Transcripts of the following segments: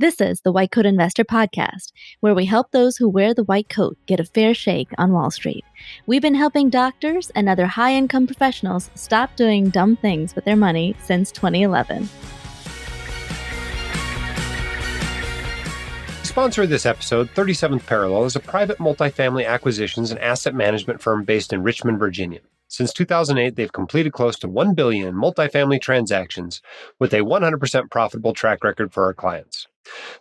This is the White Coat Investor Podcast, where we help those who wear the white coat get a fair shake on Wall Street. We've been helping doctors and other high-income professionals stop doing dumb things with their money since 2011. The sponsor of this episode, 37th Parallel, is a private multifamily acquisitions and asset management firm based in Richmond, Virginia. Since 2008, they've completed close to $1 billion in multifamily transactions with a 100% profitable track record for our clients.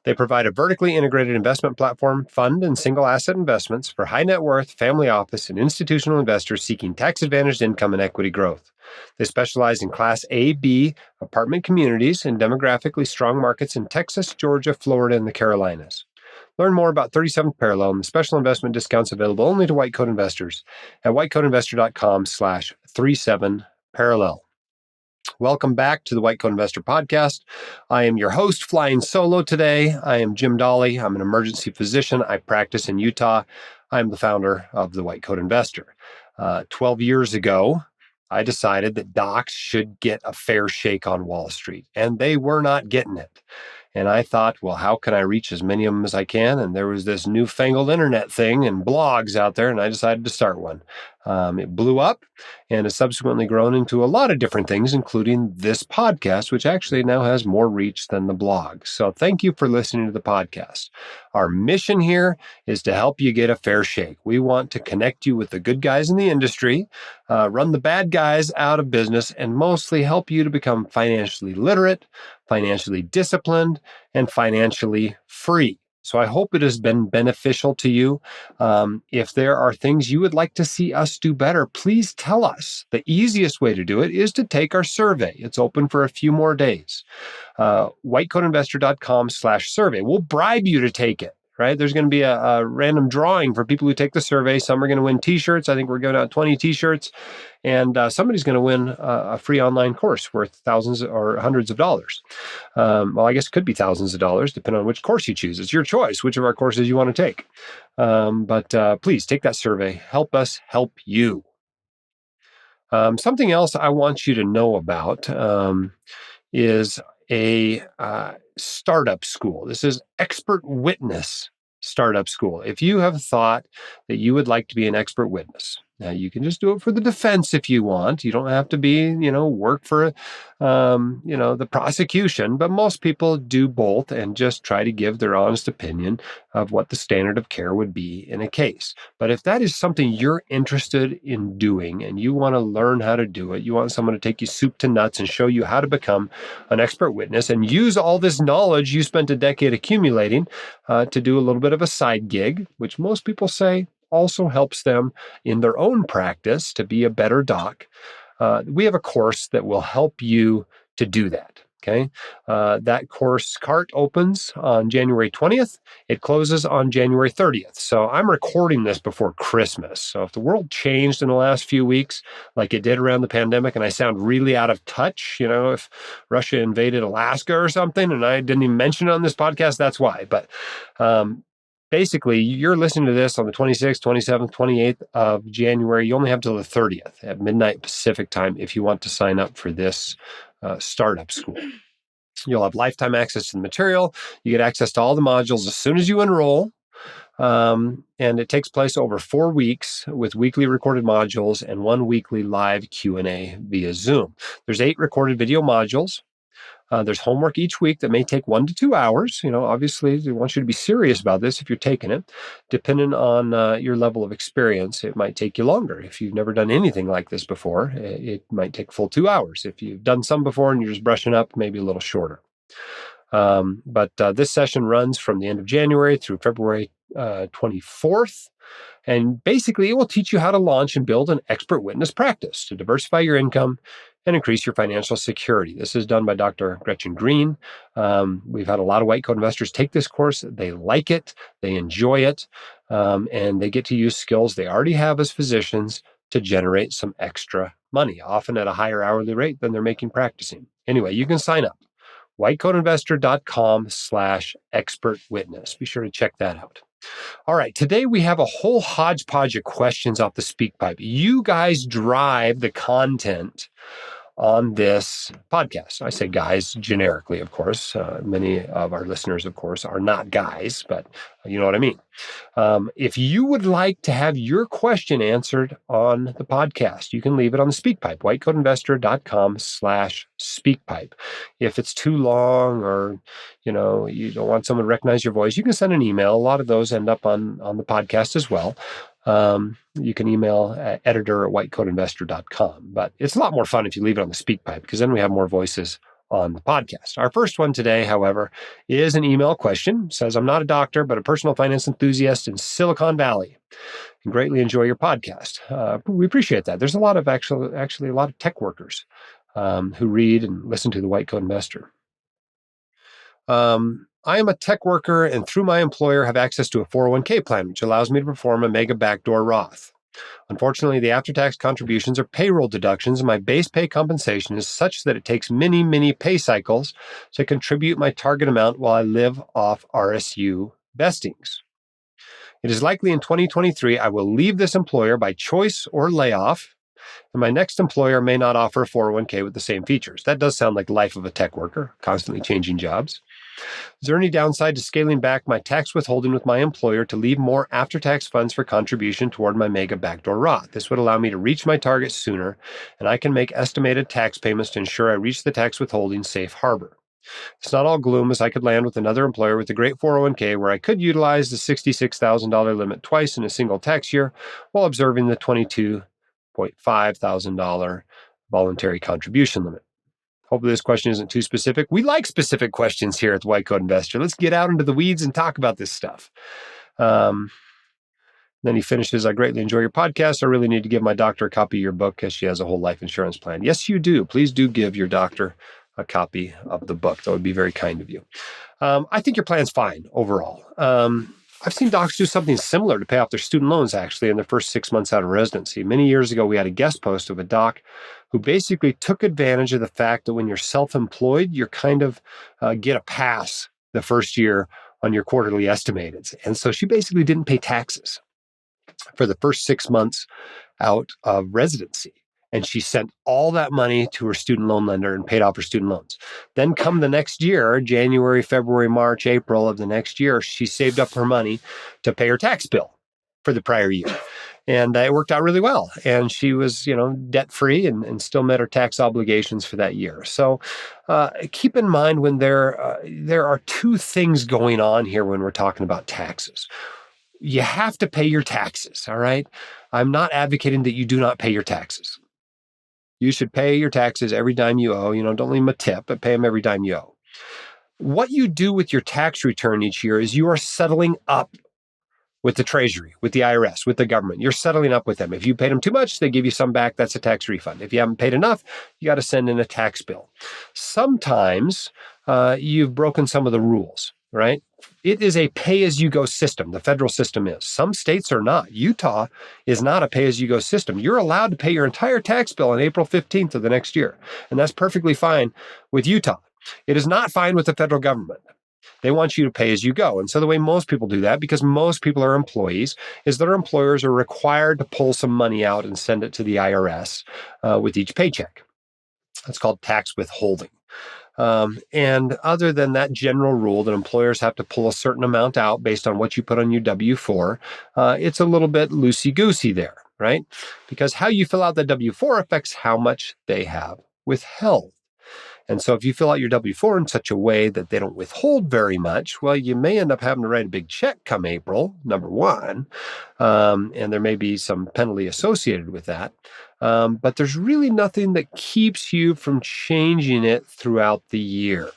They provide a vertically integrated investment platform, fund and single asset investments for high net worth, family office, and institutional investors seeking tax-advantaged income and equity growth. They specialize in Class A, B apartment communities in demographically strong markets in Texas, Georgia, Florida, and the Carolinas. Learn more about 37th Parallel and the special investment discounts available only to white coat investors at whitecoatinvestor.com/37parallel. Welcome back to the White Coat Investor Podcast. I am your host, flying solo today. I am Jim Dahle. I'm an emergency physician. I practice in Utah. I'm the founder of the White Coat Investor. 12 years ago, I decided that docs should get a fair shake on Wall Street, and they were not getting it. And I thought, well, how can I reach as many of them as I can? And there was this newfangled internet thing and blogs out there, and I decided to start one. It blew up and has subsequently grown into a lot of different things, including this podcast, which actually now has more reach than the blog. So thank you for listening to the podcast. Our mission here is to help you get a fair shake. We want to connect you with the good guys in the industry, run the bad guys out of business, and mostly help you to become financially literate, financially disciplined, and financially free. So I hope it has been beneficial to you. If there are things you would like to see us do better, please tell us. The easiest way to do it is to take our survey. It's open for a few more days. whitecoatinvestor.com/survey. We'll bribe you to take it. Right? There's going to be a random drawing for people who take the survey. Some are going to win t-shirts. I think we're giving out 20 t-shirts. And somebody's going to win a free online course worth thousands or hundreds of dollars. Well, I guess it could be thousands of dollars, depending on which course you choose. It's your choice, which of our courses you want to take. But please take that survey. Help us help you. Something else I want you to know about is a startup school. This is Expert Witness Startup School. If you have thought that you would like to be an expert witness, now you can just do it for the defense if you want. You don't have to be, work for, the prosecution, but most people do both and just try to give their honest opinion of what the standard of care would be in a case. But if that is something you're interested in doing and you want to learn how to do it, you want someone to take you soup to nuts and show you how to become an expert witness and use all this knowledge you spent a decade accumulating to do a little bit of a side gig, which most people say also helps them in their own practice to be a better doc. We have a course that will help you to do that. Okay. That course cart opens on January 20th. It closes on January 30th. So I'm recording this before Christmas. So if the world changed in the last few weeks, like it did around the pandemic, and I sound really out of touch, if Russia invaded Alaska or something, and I didn't even mention it on this podcast, that's why. But, basically, you're listening to this on the 26th, 27th, 28th of January. You only have till the 30th at midnight Pacific time if you want to sign up for this startup school. You'll have lifetime access to the material. You get access to all the modules as soon as you enroll. And it takes place over 4 weeks with weekly recorded modules and 1 weekly live Q&A via Zoom. There's 8 recorded video modules. There's homework each week that may take 1 to 2 hours. Obviously, they want you to be serious about this if you're taking it. Depending on your level of experience, it might take you longer. If you've never done anything like this before, it might take a full 2 hours. If you've done some before and you're just brushing up, maybe a little shorter. But this session runs from the end of January through February 24th. And basically, it will teach you how to launch and build an expert witness practice to diversify your income and increase your financial security. This is done by Dr. Gretchen Green. We've had a lot of white coat investors take this course. They like it, they enjoy it, and they get to use skills they already have as physicians to generate some extra money, often at a higher hourly rate than they're making practicing. Anyway, you can sign up. whitecoatinvestor.com/expert witness. Be sure to check that out. All right, today we have a whole hodgepodge of questions off the SpeakPipe. You guys drive the content on this podcast. I say guys generically, of course. Many of our listeners, of course, are not guys, but you know what I mean. If you would like to have your question answered on the podcast, you can leave it on the SpeakPipe, whitecodeinvestor.com/SpeakPipe. If it's too long or, you don't want someone to recognize your voice, you can send an email. A lot of those end up on the podcast as well. You can email editor@whitecodeinvestor.com, but it's a lot more fun if you leave it on the SpeakPipe because then we have more voices on the podcast. Our first one today, however, is an email question. It says, I'm not a doctor, but a personal finance enthusiast in Silicon Valley and greatly enjoy your podcast. We appreciate that. There's a lot of actually a lot of tech workers who read and listen to the White Coat Investor. I am a tech worker and through my employer have access to a 401k plan, which allows me to perform a mega backdoor Roth. Unfortunately, the after-tax contributions are payroll deductions, and my base pay compensation is such that it takes many, many pay cycles to contribute my target amount while I live off RSU vestings. It is likely in 2023 I will leave this employer by choice or layoff, and my next employer may not offer a 401k with the same features. That does sound like the life of a tech worker, constantly changing jobs. Is there any downside to scaling back my tax withholding with my employer to leave more after-tax funds for contribution toward my mega backdoor Roth? This would allow me to reach my target sooner, and I can make estimated tax payments to ensure I reach the tax withholding safe harbor. It's not all gloom, as I could land with another employer with a great 401k where I could utilize the $66,000 limit twice in a single tax year while observing the $22,500 voluntary contribution limit. Hopefully this question isn't too specific. We like specific questions here at the White Coat Investor. Let's get out into the weeds and talk about this stuff. Then he finishes, I greatly enjoy your podcast. I really need to give my doctor a copy of your book because she has a whole life insurance plan. Yes, you do. Please do give your doctor a copy of the book. That would be very kind of you. I think your plan's fine overall. I've seen docs do something similar to pay off their student loans, actually, in their first 6 months out of residency. Many years ago, we had a guest post of a doc who basically took advantage of the fact that when you're self-employed, you're kind of get a pass the first year on your quarterly estimated. And so she basically didn't pay taxes for the first 6 months out of residency. And she sent all that money to her student loan lender and paid off her student loans. Then come the next year, January, February, March, April of the next year, she saved up her money to pay her tax bill for the prior year. And it worked out really well. And she was, debt-free and still met her tax obligations for that year. So keep in mind when there are two things going on here when we're talking about taxes. You have to pay your taxes, all right? I'm not advocating that you do not pay your taxes. You should pay your taxes every dime you owe. Don't leave them a tip, but pay them every dime you owe. What you do with your tax return each year is you are settling up with the Treasury, with the IRS, with the government. You're settling up with them. If you paid them too much, they give you some back. That's a tax refund. If you haven't paid enough, you got to send in a tax bill. Sometimes you've broken some of the rules, right? It is a pay-as-you-go system. The federal system is. Some states are not. Utah is not a pay-as-you-go system. You're allowed to pay your entire tax bill on April 15th of the next year. And that's perfectly fine with Utah. It is not fine with the federal government. They want you to pay as you go. And so the way most people do that, because most people are employees, is their employers are required to pull some money out and send it to the IRS with each paycheck. That's called tax withholding. And other than that general rule that employers have to pull a certain amount out based on what you put on your W-4, it's a little bit loosey-goosey there, right? Because how you fill out the W-4 affects how much they have withheld. And so if you fill out your W-4 in such a way that they don't withhold very much, well, you may end up having to write a big check come April, number one, and there may be some penalty associated with that. But there's really nothing that keeps you from changing it throughout the year.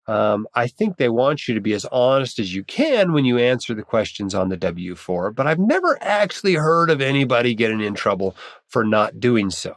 I think they want you to be as honest as you can when you answer the questions on the W-4, but I've never actually heard of anybody getting in trouble for not doing so.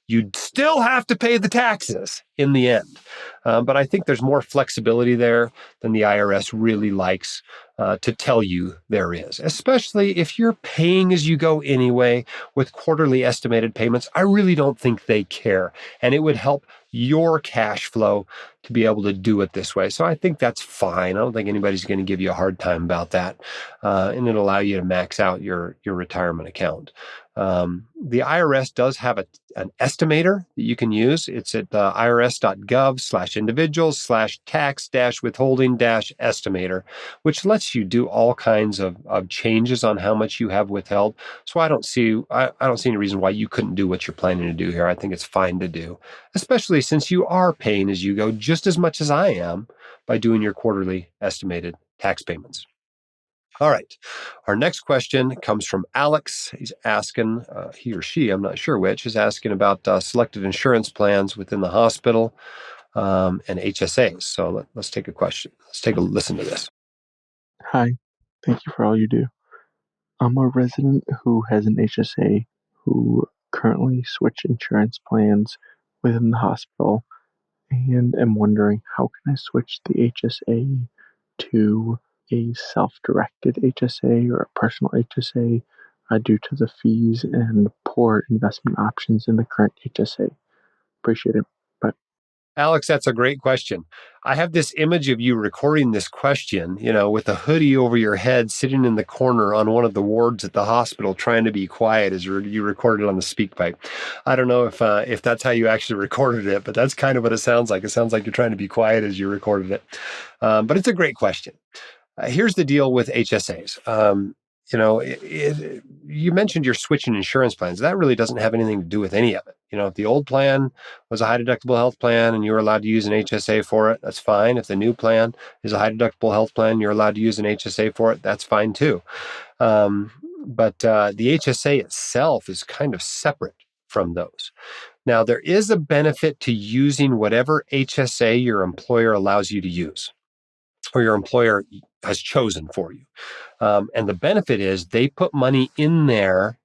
You'd still have to pay the taxes in the end. But I think there's more flexibility there than the IRS really likes to tell you there is, especially if you're paying as you go anyway with quarterly estimated payments. I really don't think they care, and it would help your cash flow to be able to do it this way. So I think that's fine. I don't think anybody's going to give you a hard time about that, and it'll allow you to max out your retirement account. The IRS does have an estimator that you can use. It's at irs.gov/individuals/tax-withholding-estimator, which lets you do all kinds of changes on how much you have withheld. So I don't see any reason why you couldn't do what you're planning to do here. I think it's fine to do, especially since you are paying as you go just as much as I am by doing your quarterly estimated tax payments. All right. Our next question comes from Alex. He's asking, he or she, I'm not sure which, is asking about selected insurance plans within the hospital and HSAs. So let's take a question. Let's take a listen to this. Hi, thank you for all you do. I'm a resident who has an HSA who currently switched insurance plans within the hospital and am wondering how can I switch the HSA to a self-directed HSA or a personal HSA due to the fees and poor investment options in the current HSA. Appreciate it. Bye. Alex, that's a great question. I have this image of you recording this question, with a hoodie over your head, sitting in the corner on one of the wards at the hospital, trying to be quiet as you recorded on the speak pipe. I don't know if that's how you actually recorded it, but that's kind of what it sounds like. It sounds like you're trying to be quiet as you recorded it. But it's a great question. Here's the deal with HSAs. You mentioned you're switching insurance plans. That really doesn't have anything to do with any of it. If the old plan was a high deductible health plan and you were allowed to use an HSA for it, that's fine. If the new plan is a high deductible health plan, you're allowed to use an HSA for it, that's fine too. But the HSA itself is kind of separate from those. Now, there is a benefit to using whatever HSA your employer allows you to use, or your employer has chosen for you. And the benefit is they put money in there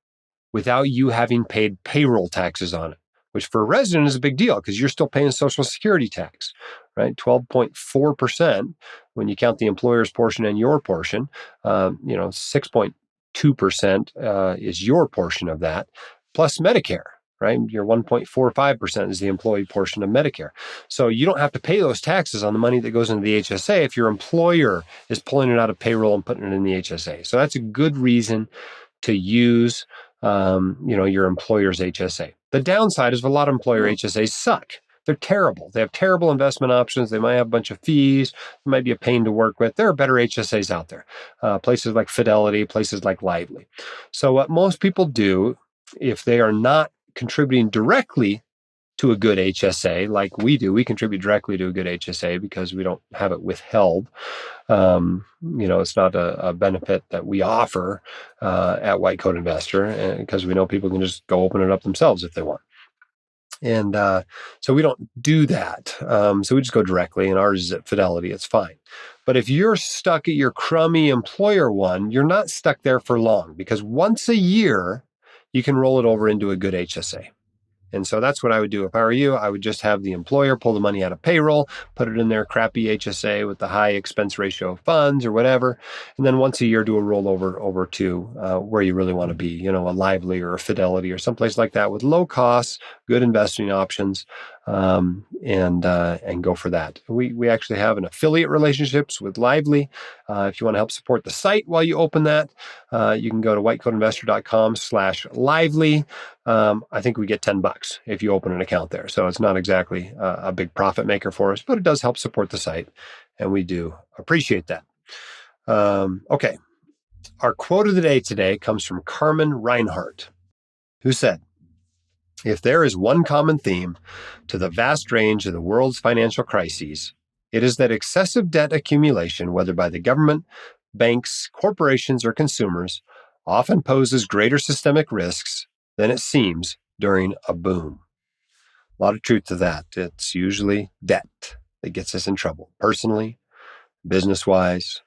without you having paid payroll taxes on it, which for a resident is a big deal because you're still paying Social Security tax, right? 12.4% when you count the employer's portion and your portion. 6.2% is your portion of that, plus Medicare. Right? Your 1.45% is the employee portion of Medicare. So you don't have to pay those taxes on the money that goes into the HSA if your employer is pulling it out of payroll and putting it in the HSA. So that's a good reason to use, your employer's HSA. The downside is a lot of employer HSAs suck. They're terrible. They have terrible investment options. They might have a bunch of fees. It might be a pain to work with. There are better HSAs out there. Places like Fidelity, places like Lively. So what most people do, if they are not contributing directly to a good HSA, like we do. We contribute directly to a good HSA because we don't have it withheld. It's not a benefit that we offer at White Coat Investor because we know people can just go open it up themselves if they want. And so we don't do that. So we just go directly, and ours is at Fidelity. It's fine. But if you're stuck at your crummy employer one, you're not stuck there for long because once a year, you can roll it over into a good HSA. And so that's what I would do if I were you. I would just have the employer pull the money out of payroll, put it in their crappy HSA with the high expense ratio of funds or whatever. And then once a year, do a rollover over to where you really want to be, a Lively or a Fidelity or someplace like that with low costs, good investing options, and go for that. We actually have an affiliate relationships with Lively. If you want to help support the site while you open that, you can go to whitecoatinvestor.com/lively. I think we get $10 if you open an account there. So it's not exactly a big profit maker for us, but it does help support the site. And we do appreciate that. Okay. Our quote of the day today comes from Carmen Reinhardt, who said, "If there is one common theme to the vast range of the world's financial crises, it is that excessive debt accumulation, whether by the government, banks, corporations, or consumers, often poses greater systemic risks than it seems during a boom." A lot of truth to that. It's usually debt that gets us in trouble, personally, business-wise,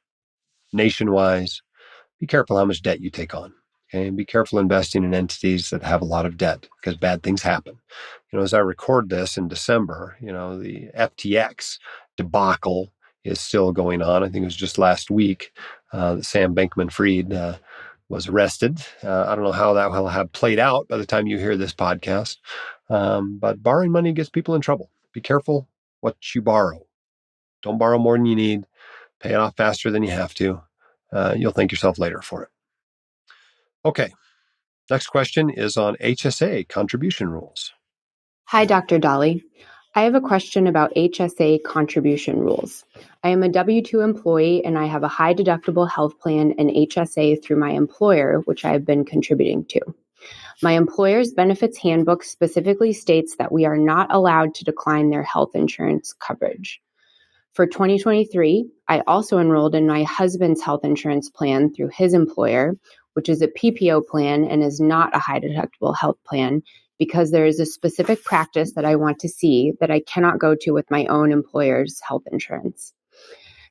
nation-wise. Be careful how much debt you take on. Okay, and be careful investing in entities that have a lot of debt because bad things happen. As I record this in December, the FTX debacle is still going on. I think it was just last week that Sam Bankman-Fried was arrested. I don't know how that will have played out by the time you hear this podcast, but borrowing money gets people in trouble. Be careful what you borrow. Don't borrow more than you need. Pay it off faster than you have to. You'll thank yourself later for it. Okay. Next question is on HSA contribution rules. Hi, Dr. Dahle. I have a question about HSA contribution rules. I am a W-2 employee and I have a high deductible health plan and HSA through my employer, which I have been contributing to. My employer's benefits handbook specifically states that we are not allowed to decline their health insurance coverage. For 2023, I also enrolled in my husband's health insurance plan through his employer, which is a PPO plan and is not a high deductible health plan, because there is a specific practice that I want to see that I cannot go to with my own employer's health insurance.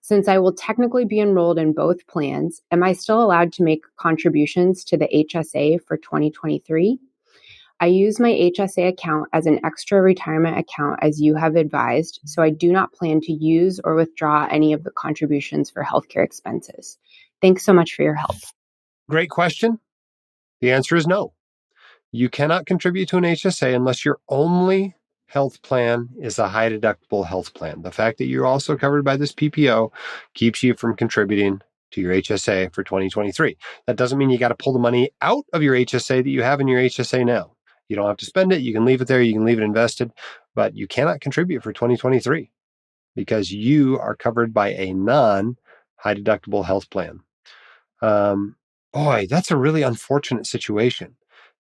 Since I will technically be enrolled in both plans, am I still allowed to make contributions to the HSA for 2023? I use my HSA account as an extra retirement account as you have advised, so I do not plan to use or withdraw any of the contributions for healthcare expenses. Thanks so much for your help. Great question. The answer is no. You cannot contribute to an HSA unless your only health plan is a high deductible health plan. The fact that you're also covered by this PPO keeps you from contributing to your HSA for 2023. That doesn't mean you got to pull the money out of your HSA that you have in your HSA now. You don't have to spend it. You can leave it there. You can leave it invested, but you cannot contribute for 2023 because you are covered by a non-high deductible health plan. Boy, that's a really unfortunate situation.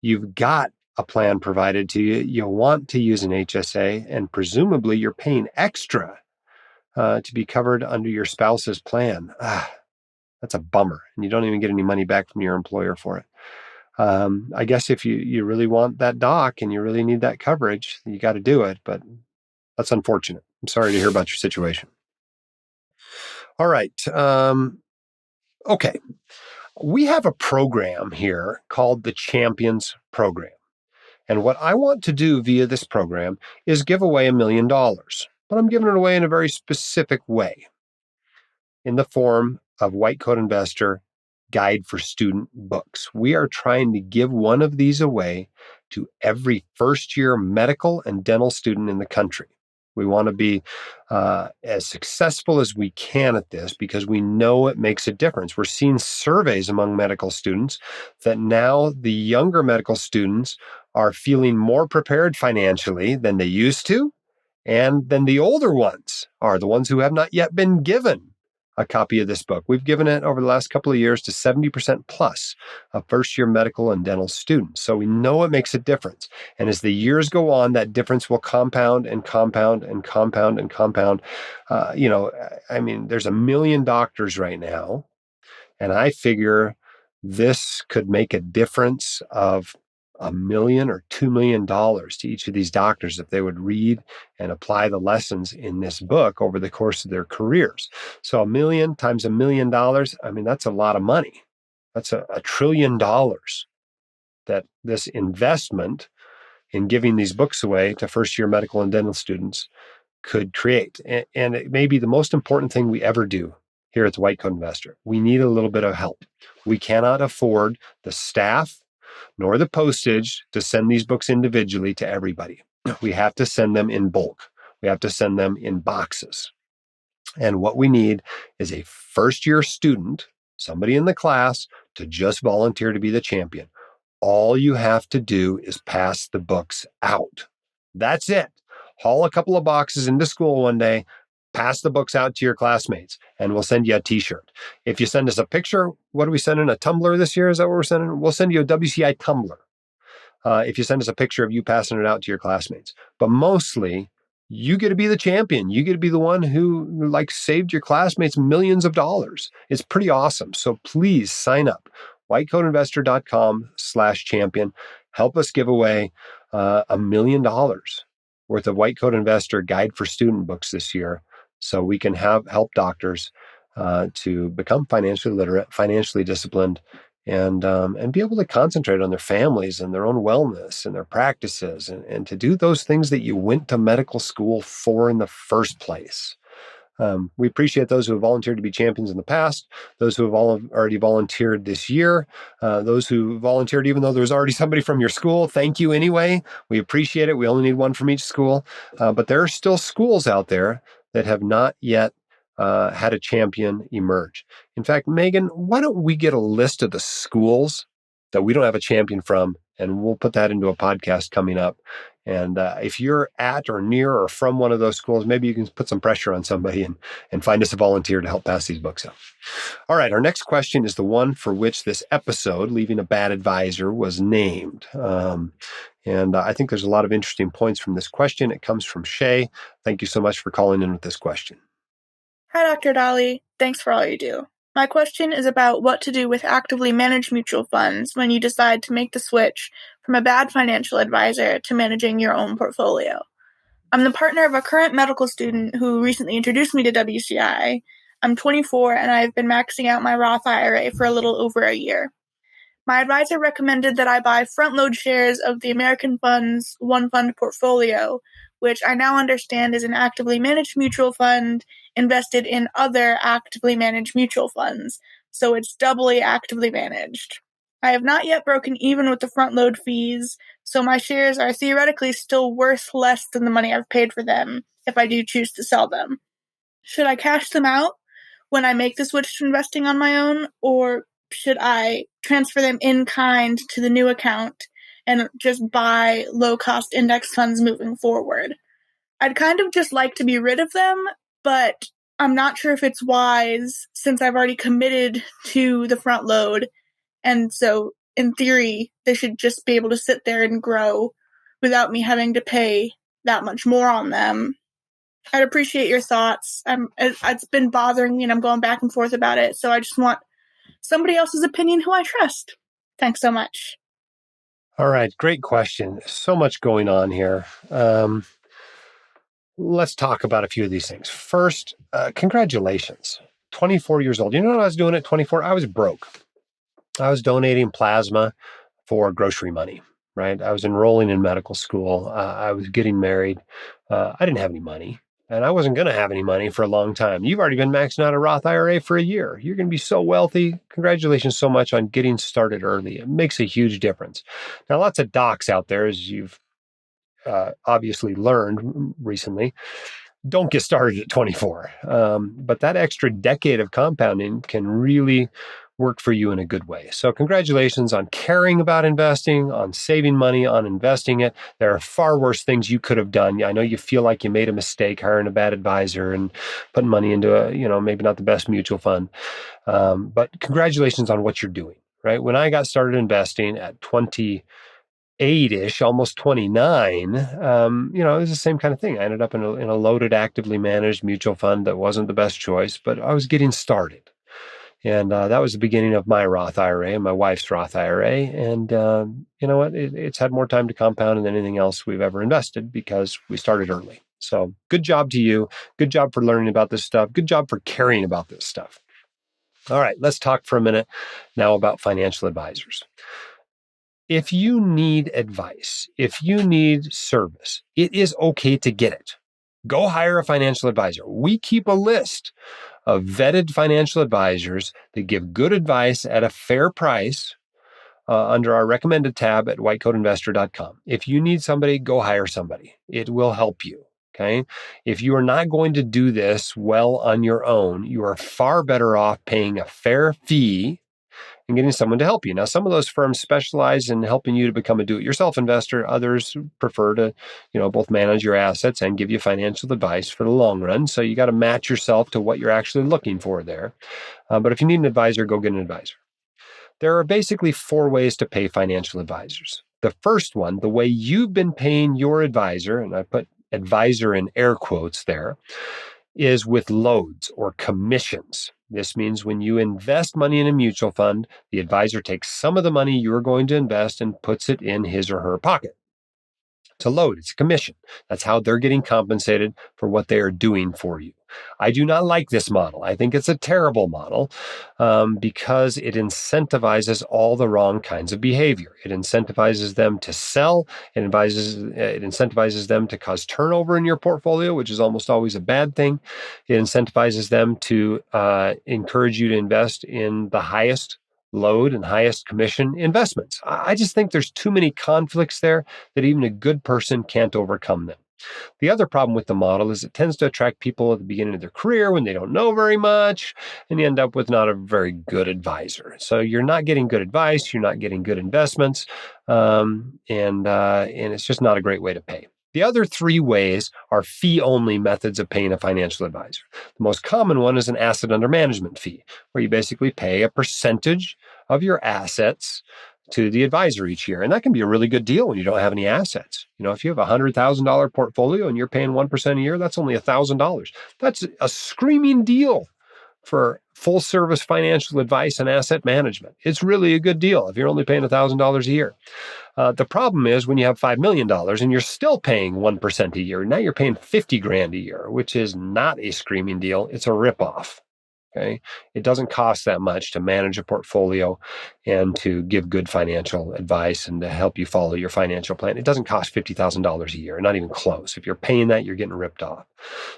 You've got a plan provided to you. You want to use an HSA, and presumably you're paying extra to be covered under your spouse's plan. That's a bummer. And you don't even get any money back from your employer for it. I guess if you really want that doc and you really need that coverage, you got to do it. But that's unfortunate. I'm sorry to hear about your situation. All right. Okay. We have a program here called the Champions Program. And what I want to do via this program is give away $1 million. But I'm giving it away in a very specific way, in the form of White Coat Investor Guide for Student books. We are trying to give one of these away to every first-year medical and dental student in the country. We want to be as successful as we can at this because we know it makes a difference. We're seeing surveys among medical students that now the younger medical students are feeling more prepared financially than they used to, and then the older ones are the ones who have not yet been given a copy of this book. We've given it over the last couple of years to 70% plus of first-year medical and dental students. So we know it makes a difference. And as the years go on, that difference will compound and compound and compound and compound. There's 1 million doctors right now, and I figure this could make a difference of $1 million or $2 million to each of these doctors if they would read and apply the lessons in this book over the course of their careers. So $1 million times $1 million, that's a lot of money. That's $1 trillion that this investment in giving these books away to first-year medical and dental students could create. And it may be the most important thing we ever do here at the White Coat Investor. We need a little bit of help. We cannot afford the staff nor the postage to send these books individually to everybody. We have to send them in bulk. We have to send them in boxes. And what we need is a first-year student, somebody in the class, to just volunteer to be the champion. All you have to do is pass the books out. That's it. Haul a couple of boxes into school one day, pass the books out to your classmates, and we'll send you a t-shirt. If you send us a picture, what are we sending? A tumbler this year? Is that what we're sending? We'll send you a WCI tumbler. If you send us a picture of you passing it out to your classmates. But mostly, you get to be the champion. You get to be the one who saved your classmates millions of dollars. It's pretty awesome. So please sign up. whitecoatinvestor.com/champion. Help us give away $1 million worth of White Coat Investor Guide for Student books this year, so we can help doctors to become financially literate, financially disciplined, and be able to concentrate on their families and their own wellness and their practices, and to do those things that you went to medical school for in the first place. We appreciate those who have volunteered to be champions in the past, those who have already volunteered this year, those who volunteered even though there's already somebody from your school. Thank you anyway. We appreciate it. We only need one from each school. But there are still schools out there that have not yet had a champion emerge. In fact, Megan, why don't we get a list of the schools that we don't have a champion from, and we'll put that into a podcast coming up. And if you're at or near or from one of those schools, maybe you can put some pressure on somebody and find us a volunteer to help pass these books out. All right, our next question is the one for which this episode, Leaving a Bad Advisor, was named. And I think there's a lot of interesting points from this question. It comes from Shay. Thank you so much for calling in with this question. Hi, Dr. Dahle. Thanks for all you do. My question is about what to do with actively managed mutual funds when you decide to make the switch from a bad financial advisor to managing your own portfolio. I'm the partner of a current medical student who recently introduced me to WCI. I'm 24 and I've been maxing out my Roth IRA for a little over a year. My advisor recommended that I buy front-load shares of the American Fund's One Fund portfolio, which I now understand is an actively managed mutual fund invested in other actively managed mutual funds, so it's doubly actively managed. I have not yet broken even with the front-load fees, so my shares are theoretically still worth less than the money I've paid for them if I do choose to sell them. Should I cash them out when I make the switch to investing on my own, or should I transfer them in kind to the new account and just buy low-cost index funds moving forward? I'd kind of just like to be rid of them, but I'm not sure if it's wise since I've already committed to the front load, and so in theory, they should just be able to sit there and grow without me having to pay that much more on them. I'd appreciate your thoughts. It's been bothering me and I'm going back and forth about it, so I just want somebody else's opinion who I trust. Thanks so much. All right, great question. So much going on here. Let's talk about a few of these things. First, congratulations. 24 years old. You know what I was doing at 24? I was broke. I was donating plasma for grocery money, right? I was enrolling in medical school. I was getting married. I didn't have any money, and I wasn't going to have any money for a long time. You've already been maxing out a Roth IRA for a year. You're going to be so wealthy. Congratulations so much on getting started early. It makes a huge difference. Now, lots of docs out there, as you've obviously learned recently, don't get started at 24. But that extra decade of compounding can really work for you in a good way. So congratulations on caring about investing, on saving money, on investing it. There are far worse things you could have done. I know you feel like you made a mistake hiring a bad advisor and putting money into maybe not the best mutual fund. But congratulations on what you're doing, right? When I got started investing at 28-ish, almost 29, it was the same kind of thing. I ended up in a loaded, actively managed mutual fund that wasn't the best choice, but I was getting started. And that was the beginning of my Roth IRA and my wife's Roth IRA. And you know what? It's had more time to compound than anything else we've ever invested because we started early. So good job to you. Good job for learning about this stuff. Good job for caring about this stuff. All right, let's talk for a minute now about financial advisors. If you need advice, if you need service, it is okay to get it. Go hire a financial advisor. We keep a list of vetted financial advisors that give good advice at a fair price under our recommended tab at whitecoatinvestor.com. If you need somebody, go hire somebody. It will help you. Okay. If you are not going to do this well on your own, you are far better off paying a fair fee and getting someone to help you. Now, some of those firms specialize in helping you to become a do-it-yourself investor. Others prefer to, both manage your assets and give you financial advice for the long run. So you got to match yourself to what you're actually looking for there. But if you need an advisor, go get an advisor. There are basically 4 ways to pay financial advisors. The first one, the way you've been paying your advisor, and I put advisor in air quotes there, is with loads or commissions. This means when you invest money in a mutual fund, the advisor takes some of the money you're going to invest and puts it in his or her pocket. It's a load, it's a commission. That's how they're getting compensated for what they are doing for you. I do not like this model. I think it's a terrible model because it incentivizes all the wrong kinds of behavior. It incentivizes them to sell. It incentivizes them to cause turnover in your portfolio, which is almost always a bad thing. It incentivizes them to encourage you to invest in the highest load and highest commission investments. I just think there's too many conflicts there that even a good person can't overcome them. The other problem with the model is it tends to attract people at the beginning of their career when they don't know very much, and you end up with not a very good advisor. So you're not getting good advice, you're not getting good investments, and it's just not a great way to pay. The other three ways are fee-only methods of paying a financial advisor. The most common one is an asset under management fee, where you basically pay a percentage of your assets to the advisor each year. And that can be a really good deal when you don't have any assets. If you have a $100,000 portfolio and you're paying 1% a year, that's only $1,000. That's a screaming deal for full service financial advice and asset management. It's really a good deal if you're only paying $1,000 a year. The problem is when you have $5 million and you're still paying 1% a year, now you're paying $50,000 a year, which is not a screaming deal. It's a ripoff. Okay. It doesn't cost that much to manage a portfolio and to give good financial advice and to help you follow your financial plan. It doesn't cost $50,000 a year, not even close. If you're paying that, you're getting ripped off.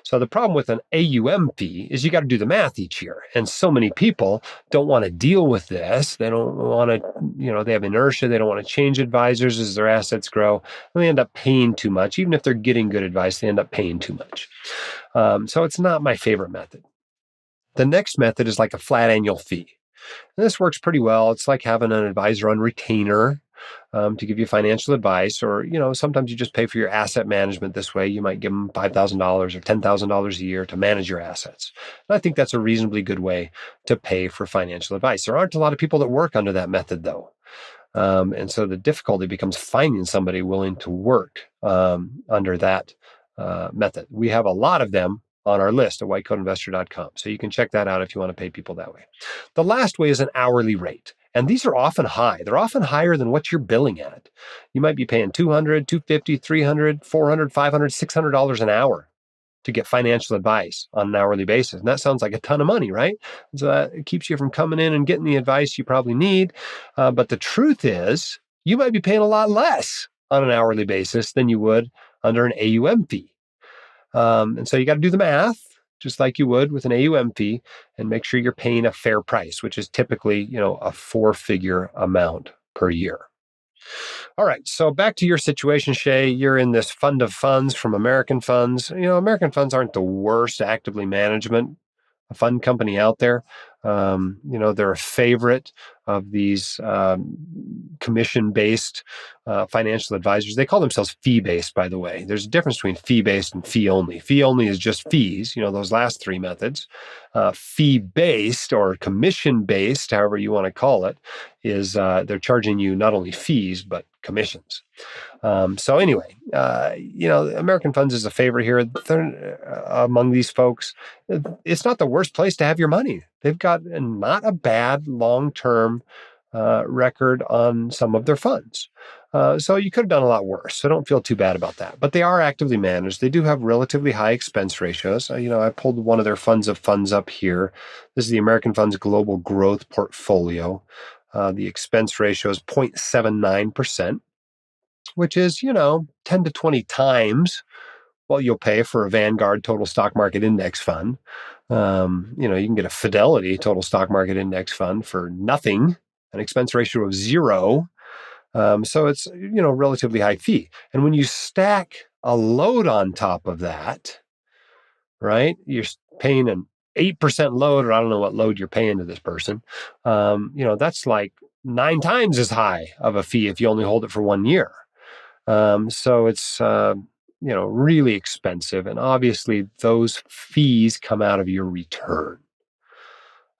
So the problem with an AUM fee is you got to do the math each year. And so many people don't want to deal with this. They don't want to, they have inertia. They don't want to change advisors as their assets grow. And they end up paying too much. Even if they're getting good advice, they end up paying too much. So it's not my favorite method. The next method is like a flat annual fee. And this works pretty well. It's like having an advisor on retainer to give you financial advice, or, sometimes you just pay for your asset management this way. You might give them $5,000 or $10,000 a year to manage your assets. And I think that's a reasonably good way to pay for financial advice. There aren't a lot of people that work under that method, though. And so the difficulty becomes finding somebody willing to work under that method. We have a lot of them on our list at whitecoatinvestor.com. So you can check that out if you want to pay people that way. The last way is an hourly rate. And these are often high. They're often higher than what you're billing at. You might be paying $200, $250, $300, $400, $500, $600 an hour to get financial advice on an hourly basis. And that sounds like a ton of money, right? So that keeps you from coming in and getting the advice you probably need. But the truth is, you might be paying a lot less on an hourly basis than you would under an AUM fee. And so you got to do the math, just like you would with an AUM fee, and make sure you're paying a fair price, which is typically, a 4-figure amount per year. All right. So back to your situation, Shay. You're in this fund of funds from American Funds. American Funds aren't the worst actively management fund company out there. They're a favorite of these commission-based financial advisors. They call themselves fee-based, by the way. There's a difference between fee-based and fee-only. Fee-only is just fees, those last three methods. Fee-based or commission-based, however you want to call it, is they're charging you not only fees, but commissions. So anyway, American Funds is a favorite here. They're, among these folks, it's not the worst place to have your money. They've got not a bad long-term record on some of their funds. So you could have done a lot worse. So don't feel too bad about that. But they are actively managed. They do have relatively high expense ratios. I pulled one of their funds of funds up here. This is the American Funds Global Growth Portfolio. The expense ratio is 0.79%. Which is, 10 to 20 times what you'll pay for a Vanguard total stock market index fund. You can get a Fidelity total stock market index fund for nothing, an expense ratio of 0. So it's, relatively high fee. And when you stack a load on top of that, right, you're paying an 8% load, or I don't know what load you're paying to this person. That's like 9 times as high of a fee if you only hold it for 1 year. So it's, really expensive. And obviously those fees come out of your return.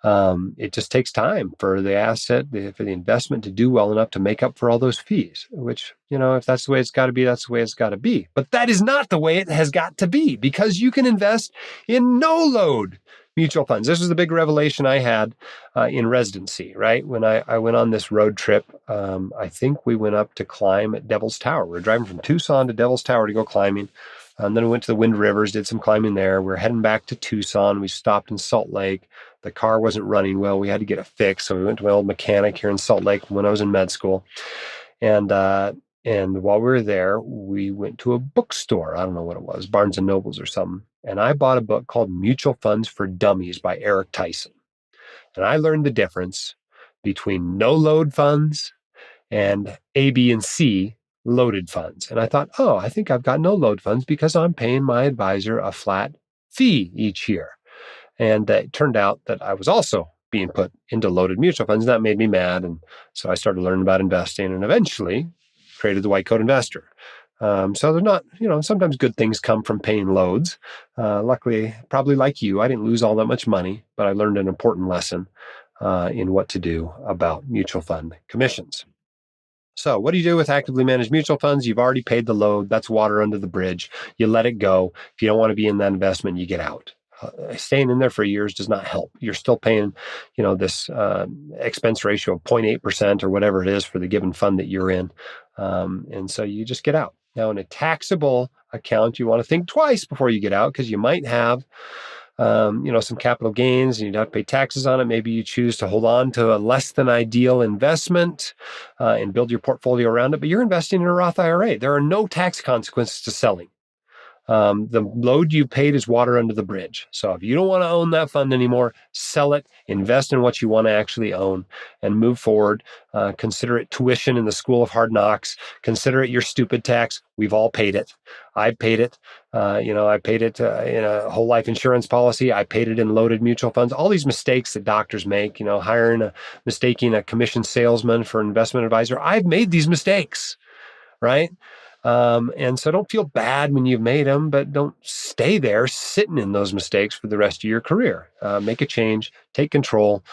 It just takes time for the asset, for the investment to do well enough to make up for all those fees, which, if that's the way it's got to be, that's the way it's got to be. But that is not the way it has got to be, because you can invest in no load mutual funds. This was the big revelation I had in residency, right? When I went on this road trip, I think we went up to climb at Devil's Tower. We were driving from Tucson to Devil's Tower to go climbing. Then we went to the Wind Rivers, did some climbing there. We were heading back to Tucson. We stopped in Salt Lake. The car wasn't running well. We had to get it fixed. So we went to my old mechanic here in Salt Lake when I was in med school. And while we were there, we went to a bookstore. I don't know what it was, Barnes and Nobles or something. And I bought a book called Mutual Funds for Dummies by Eric Tyson. And I learned the difference between no load funds and A, B, and C loaded funds. And I thought, oh, I think I've got no load funds because I'm paying my advisor a flat fee each year. And it turned out that I was also being put into loaded mutual funds. And that made me mad. And so I started learning about investing and eventually created the White Coat Investor. So they're not, sometimes good things come from paying loads. Luckily, probably like you, I didn't lose all that much money, but I learned an important lesson in what to do about mutual fund commissions. So what do you do with actively managed mutual funds? You've already paid the load. That's water under the bridge. You let it go. If you don't want to be in that investment, you get out. Staying in there for years does not help. You're still paying, this expense ratio of 0.8% or whatever it is for the given fund that you're in. And so you just get out. Now, in a taxable account, you want to think twice before you get out because you might have some capital gains and you'd have to pay taxes on it. Maybe you choose to hold on to a less than ideal investment and build your portfolio around it, but you're investing in a Roth IRA. There are no tax consequences to selling. The load you paid is water under the bridge. So if you don't want to own that fund anymore, sell it, invest in what you want to actually own and move forward. Consider it tuition in the school of hard knocks. Consider it your stupid tax. We've all paid it. I paid it. I paid it in a whole life insurance policy. I paid it in loaded mutual funds. All these mistakes that doctors make, mistaking a commission salesman for an investment advisor. I've made these mistakes, right? And so don't feel bad when you've made them, but don't stay there sitting in those mistakes for the rest of your career. Make a change, take control,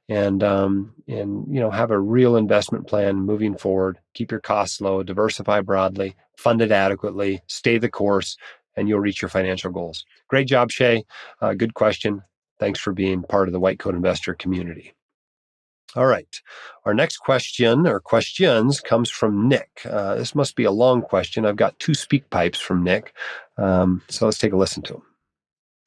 and have a real investment plan moving forward. Keep your costs low, diversify broadly, fund it adequately, stay the course, and you'll reach your financial goals. Great job, Shay. Good question. Thanks for being part of the White Coat Investor community. All right. Our next question or questions comes from Nick. This must be a long question. I've got 2 speak pipes from Nick. So let's take a listen to him.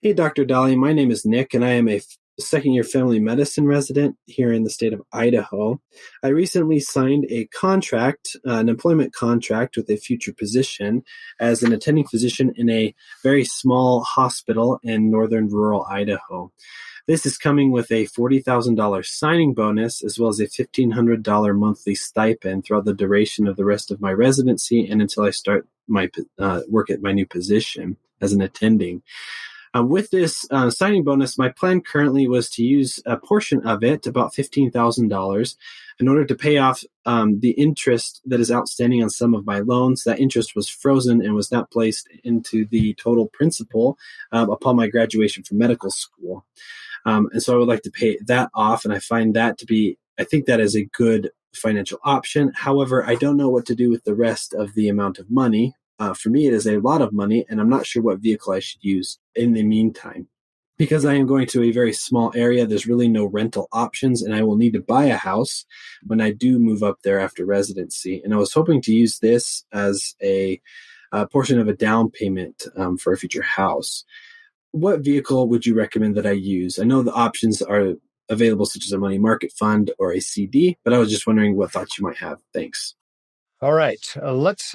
Hey, Dr. Dahle. My name is Nick, and I am a second-year family medicine resident here in the state of Idaho. I recently signed a contract, an employment contract with a future position as an attending physician in a very small hospital in northern rural Idaho. This is coming with a $40,000 signing bonus as well as a $1,500 monthly stipend throughout the duration of the rest of my residency and until I start my work at my new position as an attending. With this signing bonus, my plan currently was to use a portion of it, about $15,000, in order to pay off the interest that is outstanding on some of my loans. That interest was frozen and was not placed into the total principal upon my graduation from medical school. And so I would like to pay that off, and I think that is a good financial option. However, I don't know what to do with the rest of the amount of money. For me, it is a lot of money, and I'm not sure what vehicle I should use in the meantime. Because I am going to a very small area, there's really no rental options, and I will need to buy a house when I do move up there after residency. And I was hoping to use this as a portion of a down payment for a future house. What vehicle would you recommend that I use? I know the options are available, such as a money market fund or a CD, but I was just wondering what thoughts you might have. Thanks. All right. Let's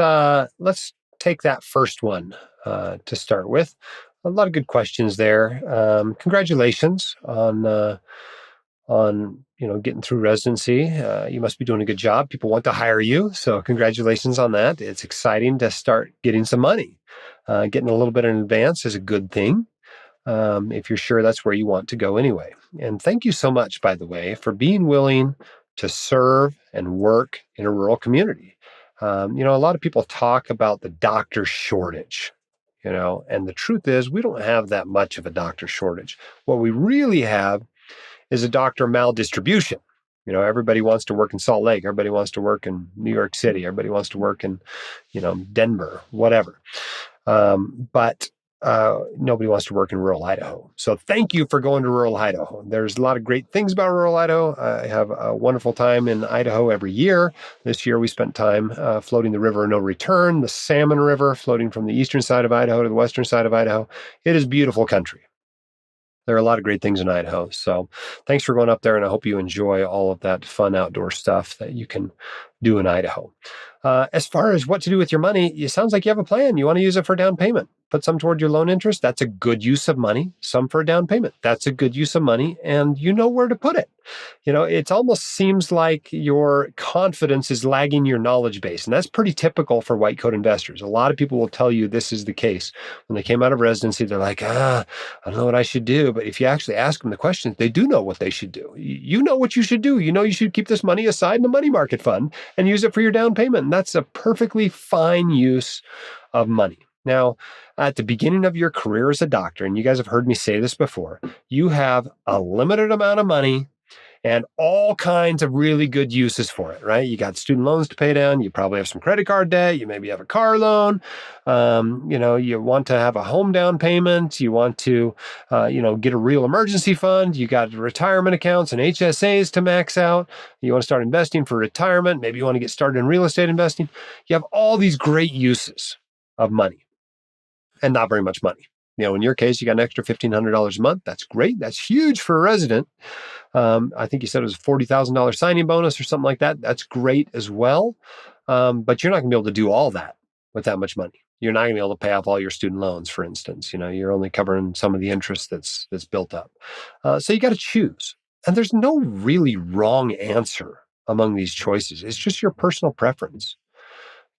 take that first one to start with. A lot of good questions there. Congratulations on getting through residency. You must be doing a good job. People want to hire you, so congratulations on that. It's exciting to start getting some money. Getting a little bit in advance is a good thing. If you're sure that's where you want to go anyway. And thank you so much, by the way, for being willing to serve and work in a rural community. A lot of people talk about the doctor shortage, and the truth is we don't have that much of a doctor shortage. What we really have is a doctor maldistribution. Everybody wants to work in Salt Lake. Everybody wants to work in New York City. Everybody wants to work in, Denver, whatever. But nobody wants to work in rural Idaho. So thank you for going to rural Idaho. There's a lot of great things about rural Idaho. I have a wonderful time in Idaho every year. This year we spent time floating the river No Return, the Salmon River, floating from the eastern side of Idaho to the western side of Idaho. It is beautiful country. There are a lot of great things in Idaho. So thanks for going up there, and I hope you enjoy all of that fun outdoor stuff that you can do in Idaho. As far as what to do with your money, it sounds like you have a plan. You want to use it for down payment. Put some toward your loan interest. That's a good use of money. Some for a down payment. That's a good use of money, and you know where to put it. It almost seems like your confidence is lagging your knowledge base, and that's pretty typical for white coat investors. A lot of people will tell you this is the case. When they came out of residency, they're like, I don't know what I should do. But if you actually ask them the questions, they do know what they should do. You know what you should do. You know you should keep this money aside in a money market fund and use it for your down payment. And that's a perfectly fine use of money. Now, at the beginning of your career as a doctor, and you guys have heard me say this before, you have a limited amount of money and all kinds of really good uses for it, right? You got student loans to pay down. You probably have some credit card debt. You maybe have a car loan. You want to have a home down payment. You want to, get a real emergency fund. You got retirement accounts and HSAs to max out. You want to start investing for retirement. Maybe you want to get started in real estate investing. You have all these great uses of money and not very much money. In your case, you got an extra $1,500 a month. That's great. That's huge for a resident. I think you said it was a $40,000 signing bonus or something like that. That's great as well. But you're not going to be able to do all that with that much money. You're not going to be able to pay off all your student loans, for instance. You're only covering some of the interest that's built up. So you got to choose. And there's no really wrong answer among these choices. It's just your personal preference.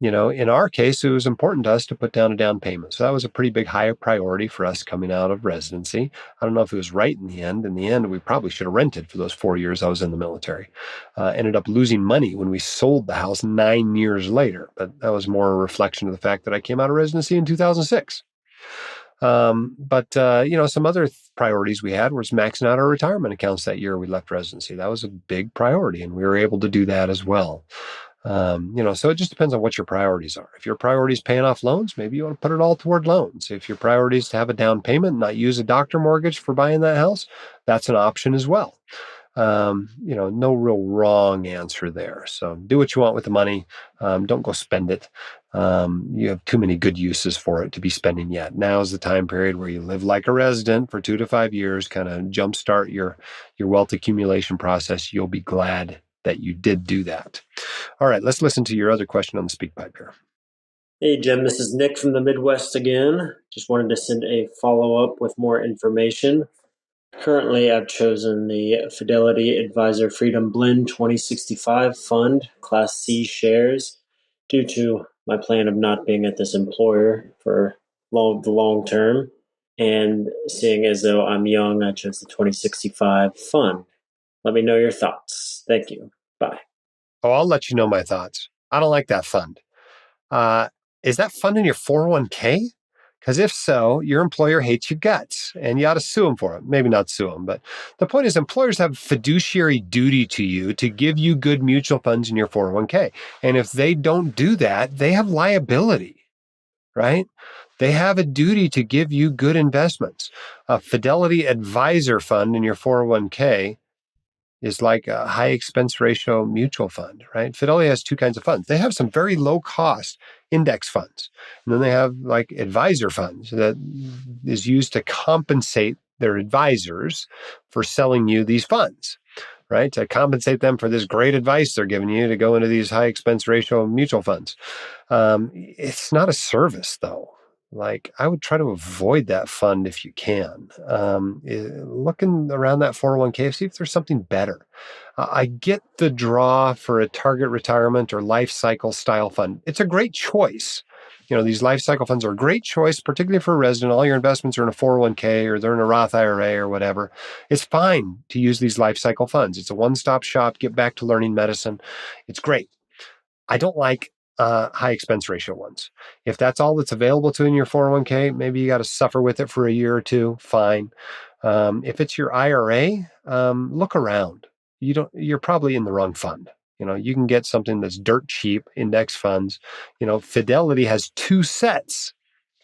In our case, it was important to us to put down a down payment. So that was a pretty big high priority for us coming out of residency. I don't know if it was right in the end. In the end, we probably should have rented for those 4 years I was in the military. Ended up losing money when we sold the house 9 years later. But that was more a reflection of the fact that I came out of residency in 2006. Some other priorities we had was maxing out our retirement accounts that year we left residency. That was a big priority, and we were able to do that as well. So it just depends on what your priorities are. If your priority is paying off loans, maybe you want to put it all toward loans. If your priority is to have a down payment, not use a doctor mortgage for buying that house, that's an option as well. No real wrong answer there. So do what you want with the money. Don't go spend it. You have too many good uses for it to be spending yet. Now is the time period where you live like a resident for 2 to 5 years, kind of jumpstart your wealth accumulation process. You'll be glad that you did do that. All right, let's listen to your other question on the speak pipe here. Hey, Jim, this is Nick from the Midwest again. Just wanted to send a follow-up with more information. Currently, I've chosen the Fidelity Advisor Freedom Blend 2065 Fund, Class C shares, due to my plan of not being at this employer for the long term. And seeing as though I'm young, I chose the 2065 Fund. Let me know your thoughts. Thank you. Bye. Oh, I'll let you know my thoughts. I don't like that fund. Is that fund in your 401k? Because if so, your employer hates your guts and you ought to sue them for it. Maybe not sue them, but the point is employers have fiduciary duty to you to give you good mutual funds in your 401k. And if they don't do that, they have liability, right? They have a duty to give you good investments. A Fidelity Advisor fund in your 401k is like a high expense ratio mutual fund, right? Fidelity has two kinds of funds. They have some very low cost index funds. And then they have like advisor funds that is used to compensate their advisors for selling you these funds, right? To compensate them for this great advice they're giving you to go into these high expense ratio mutual funds. It's not a service though. Like I would try to avoid that fund if you can. Looking around that 401k, see if there's something better. I get the draw for a target retirement or life cycle style fund. It's a great choice. These life cycle funds are a great choice, particularly for a resident. All your investments are in a 401k or they're in a Roth IRA or whatever. It's fine to use these life cycle funds. It's a one-stop shop. Get back to learning medicine. It's great. I don't like high expense ratio ones. If that's all that's available to in your 401k, maybe you got to suffer with it for a year or two. Fine. If it's your IRA, look around. You're probably in the wrong fund. You can get something that's dirt cheap, index funds. Fidelity has two sets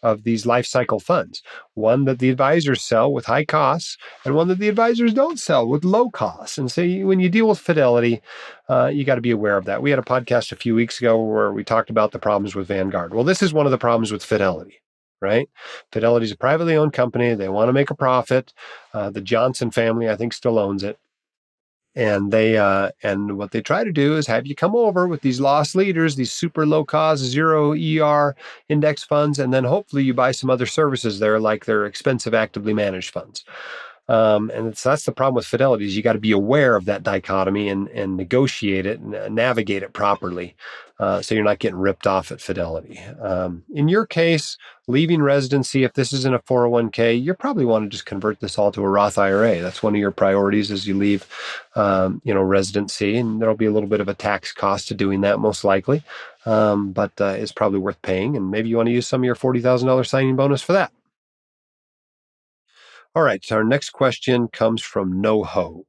of these life cycle funds, one that the advisors sell with high costs and one that the advisors don't sell with low costs. And so when you deal with Fidelity, you got to be aware of that. We had a podcast a few weeks ago where we talked about the problems with Vanguard. Well, this is one of the problems with Fidelity, right? Fidelity is a privately owned company. They want to make a profit. The Johnson family, I think, still owns it. And what they try to do is have you come over with these loss leaders, these super low cost, zero ER index funds, and then hopefully you buy some other services there, like their expensive actively managed funds. That's the problem with Fidelity is you got to be aware of that dichotomy and negotiate it and navigate it properly, so you're not getting ripped off at Fidelity. In your case, leaving residency, if this isn't a 401k, you probably want to just convert this all to a Roth IRA. That's one of your priorities as you leave, residency, and there'll be a little bit of a tax cost to doing that, most likely, but it's probably worth paying. And maybe you want to use some of your $40,000 signing bonus for that. All right, so our next question comes from NoHo.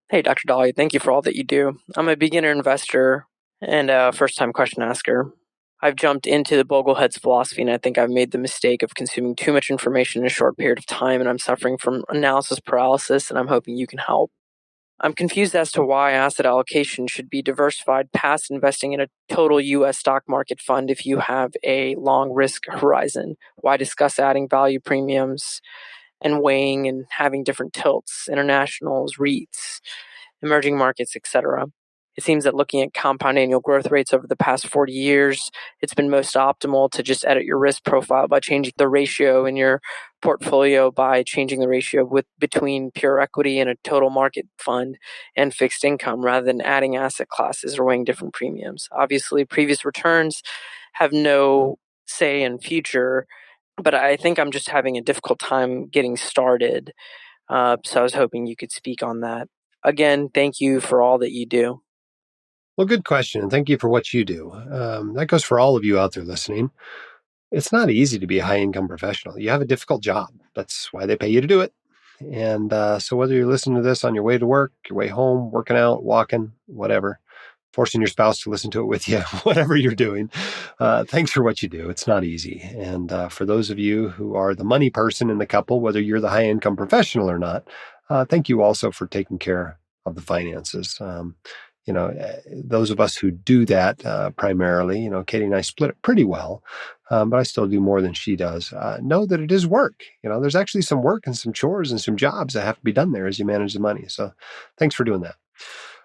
Hey, Dr. Dahle, thank you for all that you do. I'm a beginner investor and a first-time question asker. I've jumped into the Boglehead's philosophy, and I think I've made the mistake of consuming too much information in a short period of time, and I'm suffering from analysis paralysis, and I'm hoping you can help. I'm confused as to why asset allocation should be diversified past investing in a total U.S. stock market fund if you have a long risk horizon. Why discuss adding value premiums and weighing and having different tilts, internationals, REITs, emerging markets, etc. It seems that looking at compound annual growth rates over the past 40 years, it's been most optimal to just edit your risk profile by changing the ratio in your portfolio by changing the ratio between pure equity and a total market fund and fixed income rather than adding asset classes or weighing different premiums. Obviously, previous returns have no say in future, but I think I'm just having a difficult time getting started. So I was hoping you could speak on that. Again, thank you for all that you do. Well, good question, and thank you for what you do. That goes for all of you out there listening. It's not easy to be a high-income professional. You have a difficult job. That's why they pay you to do it. And so whether you're listening to this on your way to work, your way home, working out, walking, whatever, forcing your spouse to listen to it with you, whatever you're doing, thanks for what you do. It's not easy. And for those of you who are the money person in the couple, whether you're the high-income professional or not, thank you also for taking care of the finances. Those of us who do that primarily, Katie and I split it pretty well, but I still do more than she does. Know that it is work. There's actually some work and some chores and some jobs that have to be done there as you manage the money. So thanks for doing that.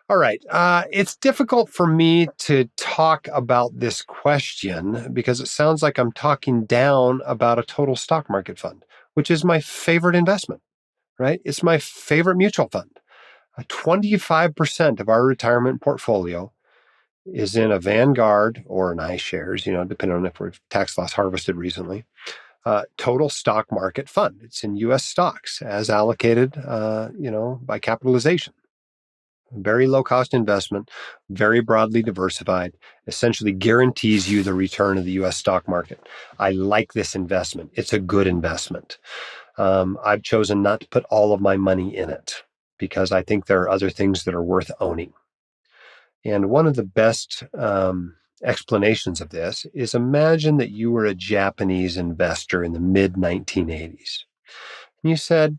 All right. It's difficult for me to talk about this question because it sounds like I'm talking down about a total stock market fund, which is my favorite investment, right? It's my favorite mutual fund. 25% of our retirement portfolio is in a Vanguard or an iShares, depending on if we've tax loss harvested recently, total stock market fund. It's in U.S. stocks as allocated, by capitalization. Very low cost investment, very broadly diversified, essentially guarantees you the return of the U.S. stock market. I like this investment. It's a good investment. I've chosen not to put all of my money in it because I think there are other things that are worth owning. And one of the best explanations of this is imagine that you were a Japanese investor in the mid 1980s. And you said,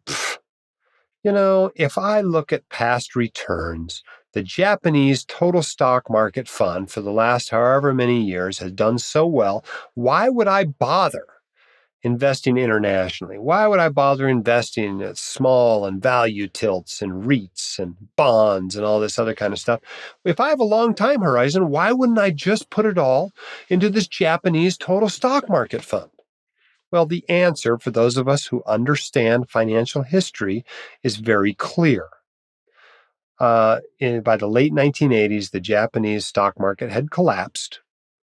if I look at past returns, the Japanese total stock market fund for the last however many years has done so well, why would I bother investing internationally? Why would I bother investing in small and value tilts and REITs and bonds and all this other kind of stuff? If I have a long time horizon, why wouldn't I just put it all into this Japanese total stock market fund? Well, the answer for those of us who understand financial history is very clear. By the late 1980s, the Japanese stock market had collapsed.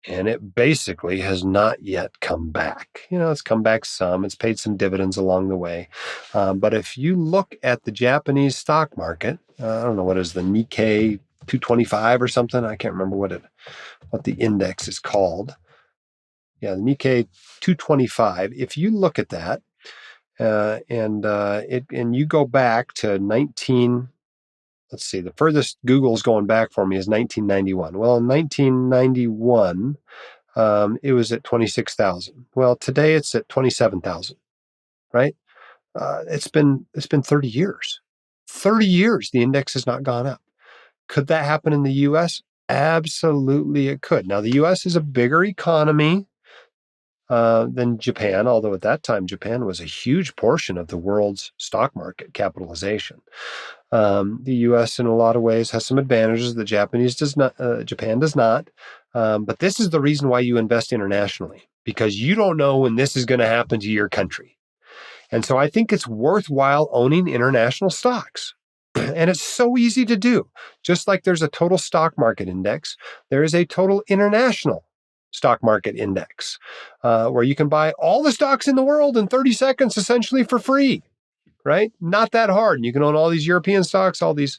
And it basically has not yet come back. It's come back some. It's paid some dividends along the way. But if you look at the Japanese stock market, I don't know what is the Nikkei 225 or something. I can't remember what the index is called. Yeah, the Nikkei 225. If you look at that, and you go back to let's see, the furthest Google's going back for me is 1991. Well, in 1991. it was at 26,000. Well, today it's at 27,000, right? It's been 30 years. 30 years the index has not gone up. Could that happen in the US? Absolutely it could. Now, the US is a bigger economy than Japan, although at that time Japan was a huge portion of the world's stock market capitalization. The U.S. in a lot of ways has some advantages that Japan does not. But this is the reason why you invest internationally, because you don't know when this is going to happen to your country. And so I think it's worthwhile owning international stocks. And it's so easy to do. Just like there's a total stock market index, there is a total international stock market index where you can buy all the stocks in the world in 30 seconds essentially for free. Right? Not that hard. And you can own all these European stocks, all these,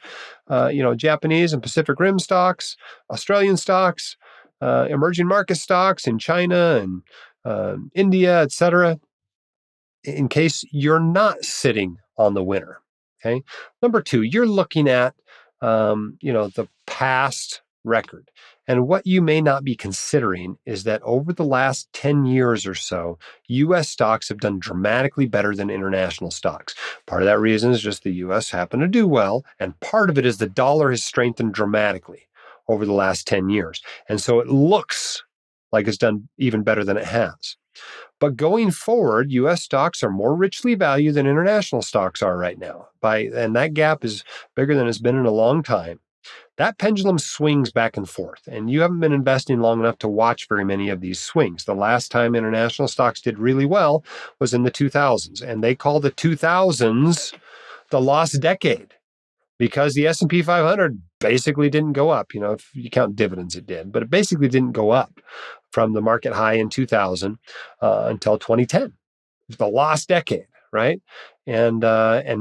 Japanese and Pacific Rim stocks, Australian stocks, emerging market stocks in China and India, et cetera, in case you're not sitting on the winner. Okay. Number two, you're looking at, the past record. And what you may not be considering is that over the last 10 years or so, U.S. stocks have done dramatically better than international stocks. Part of that reason is just the U.S. happen to do well, and part of it is the dollar has strengthened dramatically over the last 10 years. And so it looks like it's done even better than it has. But going forward, U.S. stocks are more richly valued than international stocks are right now. And that gap is bigger than it's been in a long time. That pendulum swings back and forth, and you haven't been investing long enough to watch very many of these swings. The last time international stocks did really well was in the 2000s, and they call the 2000s the lost decade because the S&P 500 basically didn't go up. If you count dividends, it did, but it basically didn't go up from the market high in 2000 until 2010. It's the lost decade, right? And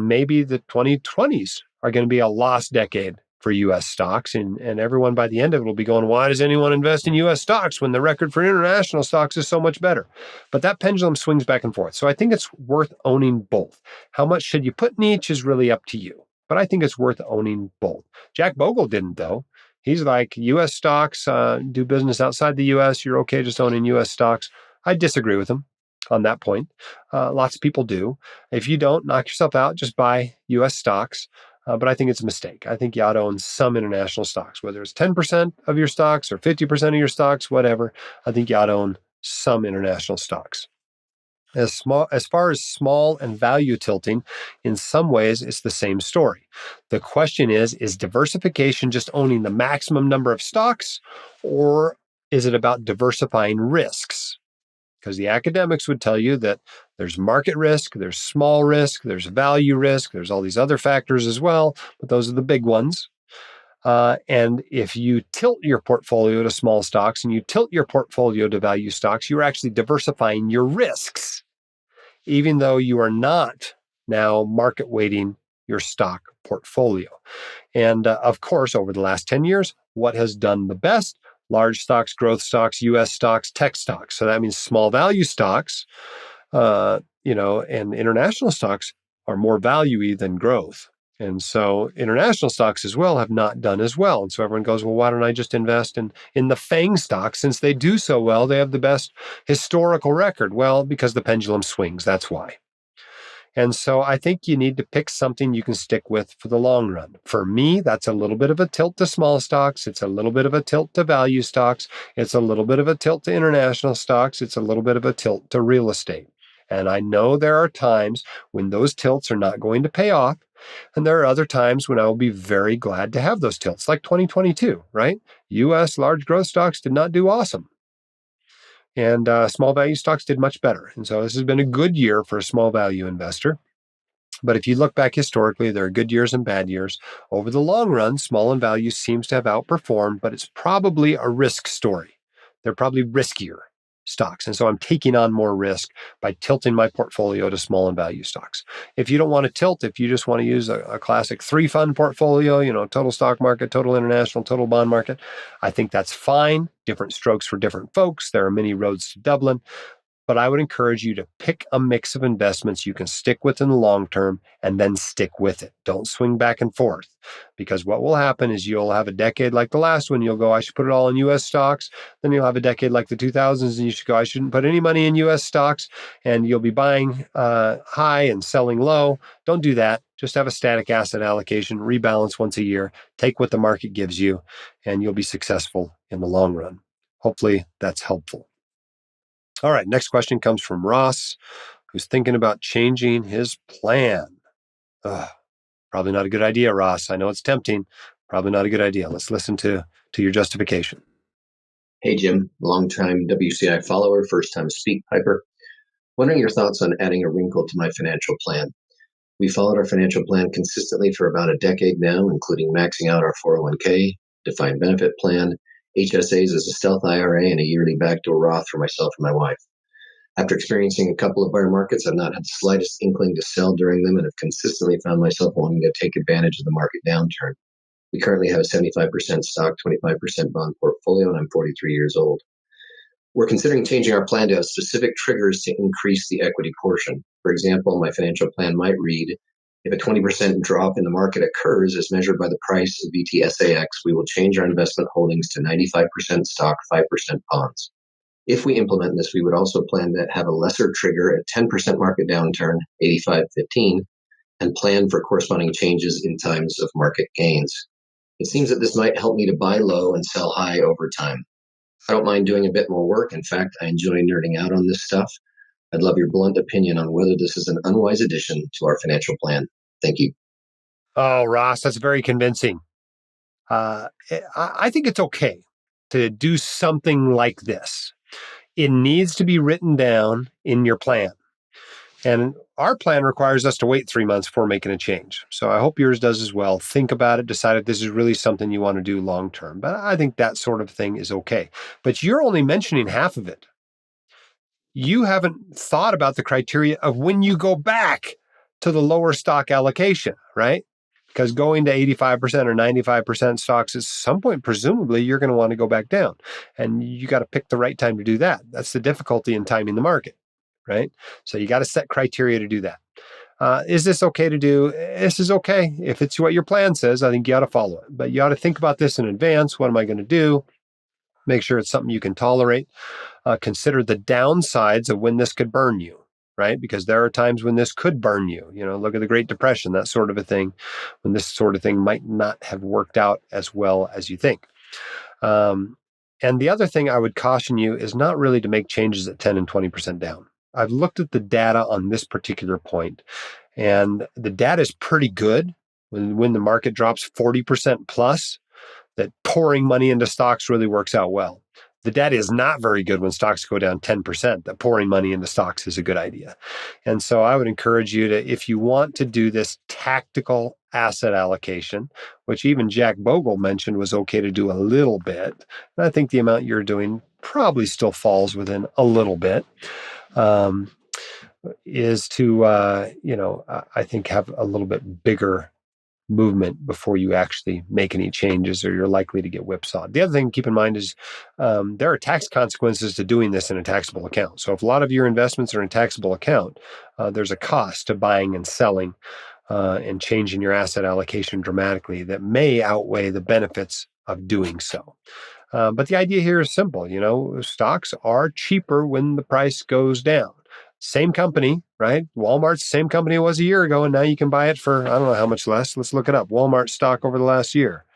maybe the 2020s are going to be a lost decade for U.S. stocks. And everyone by the end of it will be going, why does anyone invest in U.S. stocks when the record for international stocks is so much better? But that pendulum swings back and forth. So I think it's worth owning both. How much should you put in each is really up to you. But I think it's worth owning both. Jack Bogle didn't, though. He's like, U.S. stocks, do business outside the U.S., you're okay just owning U.S. stocks. I disagree with him on that point. Lots of people do. If you don't, knock yourself out, just buy U.S. stocks. But I think it's a mistake. I think you ought to own some international stocks, whether it's 10% of your stocks or 50% of your stocks, whatever. I think you ought to own some international stocks. As far as small and value tilting, in some ways, it's the same story. The question is diversification just owning the maximum number of stocks, or is it about diversifying risks? Because the academics would tell you that there's market risk, there's small risk, there's value risk, there's all these other factors as well, but those are the big ones. And if you tilt your portfolio to small stocks and you tilt your portfolio to value stocks, you're actually diversifying your risks, even though you are not now market weighting your stock portfolio. And of course, over the last 10 years, what has done the best? Large stocks, growth stocks, U.S. stocks, tech stocks. So that means small value stocks, and international stocks are more value-y than growth. And so international stocks as well have not done as well. And so everyone goes, well, why don't I just invest in the FANG stocks? Since they do so well, they have the best historical record. Well, because the pendulum swings, that's why. And so I think you need to pick something you can stick with for the long run. For me, that's a little bit of a tilt to small stocks. It's a little bit of a tilt to value stocks. It's a little bit of a tilt to international stocks. It's a little bit of a tilt to real estate. And I know there are times when those tilts are not going to pay off. And there are other times when I will be very glad to have those tilts, like 2022, right? U.S. large growth stocks did not do awesome. And small value stocks did much better. And so this has been a good year for a small value investor. But if you look back historically, there are good years and bad years. Over the long run, small and value seems to have outperformed, but it's probably a risk story. They're probably riskier stocks. And so I'm taking on more risk by tilting my portfolio to small and value stocks. If you don't want to tilt, if you just want to use a classic 3-fund portfolio, total stock market, total international, total bond market, I think that's fine. Different strokes for different folks. There are many roads to Dublin. but I would encourage you to pick a mix of investments you can stick with in the long term and then stick with it. Don't swing back and forth, because what will happen is you'll have a decade like the last one. You'll go, I should put it all in U.S. stocks. Then you'll have a decade like the 2000s and you should go, I shouldn't put any money in U.S. stocks. And you'll be buying high and selling low. Don't do that. Just have a static asset allocation, rebalance once a year, take what the market gives you, and you'll be successful in the long run. Hopefully that's helpful. All right, next question comes from Ross, who's thinking about changing his plan. Probably not a good idea, Ross. I know it's tempting. Probably not a good idea. Let's listen to your justification. Hey, Jim, longtime WCI follower, first-time speak piper. Wondering your thoughts on adding a wrinkle to my financial plan. We followed our financial plan consistently for about a decade now, including maxing out our 401k, defined benefit plan, HSAs as a stealth IRA, and a yearly backdoor Roth for myself and my wife. After experiencing a couple of bear markets, I've not had the slightest inkling to sell during them and have consistently found myself wanting to take advantage of the market downturn. We currently have a 75% stock, 25% bond portfolio, and I'm 43 years old. We're considering changing our plan to have specific triggers to increase the equity portion. For example, my financial plan might read, if a 20% drop in the market occurs as measured by the price of VTSAX, we will change our investment holdings to 95% stock, 5% bonds. If we implement this, we would also plan to have a lesser trigger at 10% market downturn, 85-15, and plan for corresponding changes in times of market gains. It seems that this might help me to buy low and sell high over time. I don't mind doing a bit more work. In fact, I enjoy nerding out on this stuff. I'd love your blunt opinion on whether this is an unwise addition to our financial plan. Thank you. Oh, Ross, that's very convincing. I think it's okay to do something like this. It needs to be written down in your plan. And our plan requires us to wait 3 months before making a change. So I hope yours does as well. Think about it, decide if this is really something you want to do long term. But I think that sort of thing is okay. But you're only mentioning half of it. You haven't thought about the criteria of when you go back to the lower stock allocation, right? Because going to 85% or 95% stocks at some point, presumably, you're going to want to go back down. And you got to pick the right time to do that. That's the difficulty in timing the market, right? So you got to set criteria to do that. Is this okay to do? This is okay. If it's what your plan says, I think you ought to follow it. But you ought to think about this in advance. What am I going to do? Make sure it's something you can tolerate. Consider the downsides of when this could burn you, right? Because there are times when this could burn you. Look at the Great Depression, that sort of a thing, when this sort of thing might not have worked out as well as you think. And the other thing I would caution you is not really to make changes at 10 and 20% down. I've looked at the data on this particular point, and the data is pretty good when the market drops 40% plus, that pouring money into stocks really works out well. The data is not very good when stocks go down 10%, that pouring money into stocks is a good idea. And so I would encourage you to, if you want to do this tactical asset allocation, which even Jack Bogle mentioned was okay to do a little bit, and I think the amount you're doing probably still falls within a little bit, is to, I think have a little bit bigger movement before you actually make any changes, or you're likely to get whipsawed. The other thing to keep in mind is there are tax consequences to doing this in a taxable account. So if a lot of your investments are in a taxable account, there's a cost to buying and selling and changing your asset allocation dramatically that may outweigh the benefits of doing so. But the idea here is simple. Stocks are cheaper when the price goes down. Same company, right? Walmart's the same company it was a year ago, and now you can buy it for, I don't know how much less. Let's look it up. Walmart stock over the last year.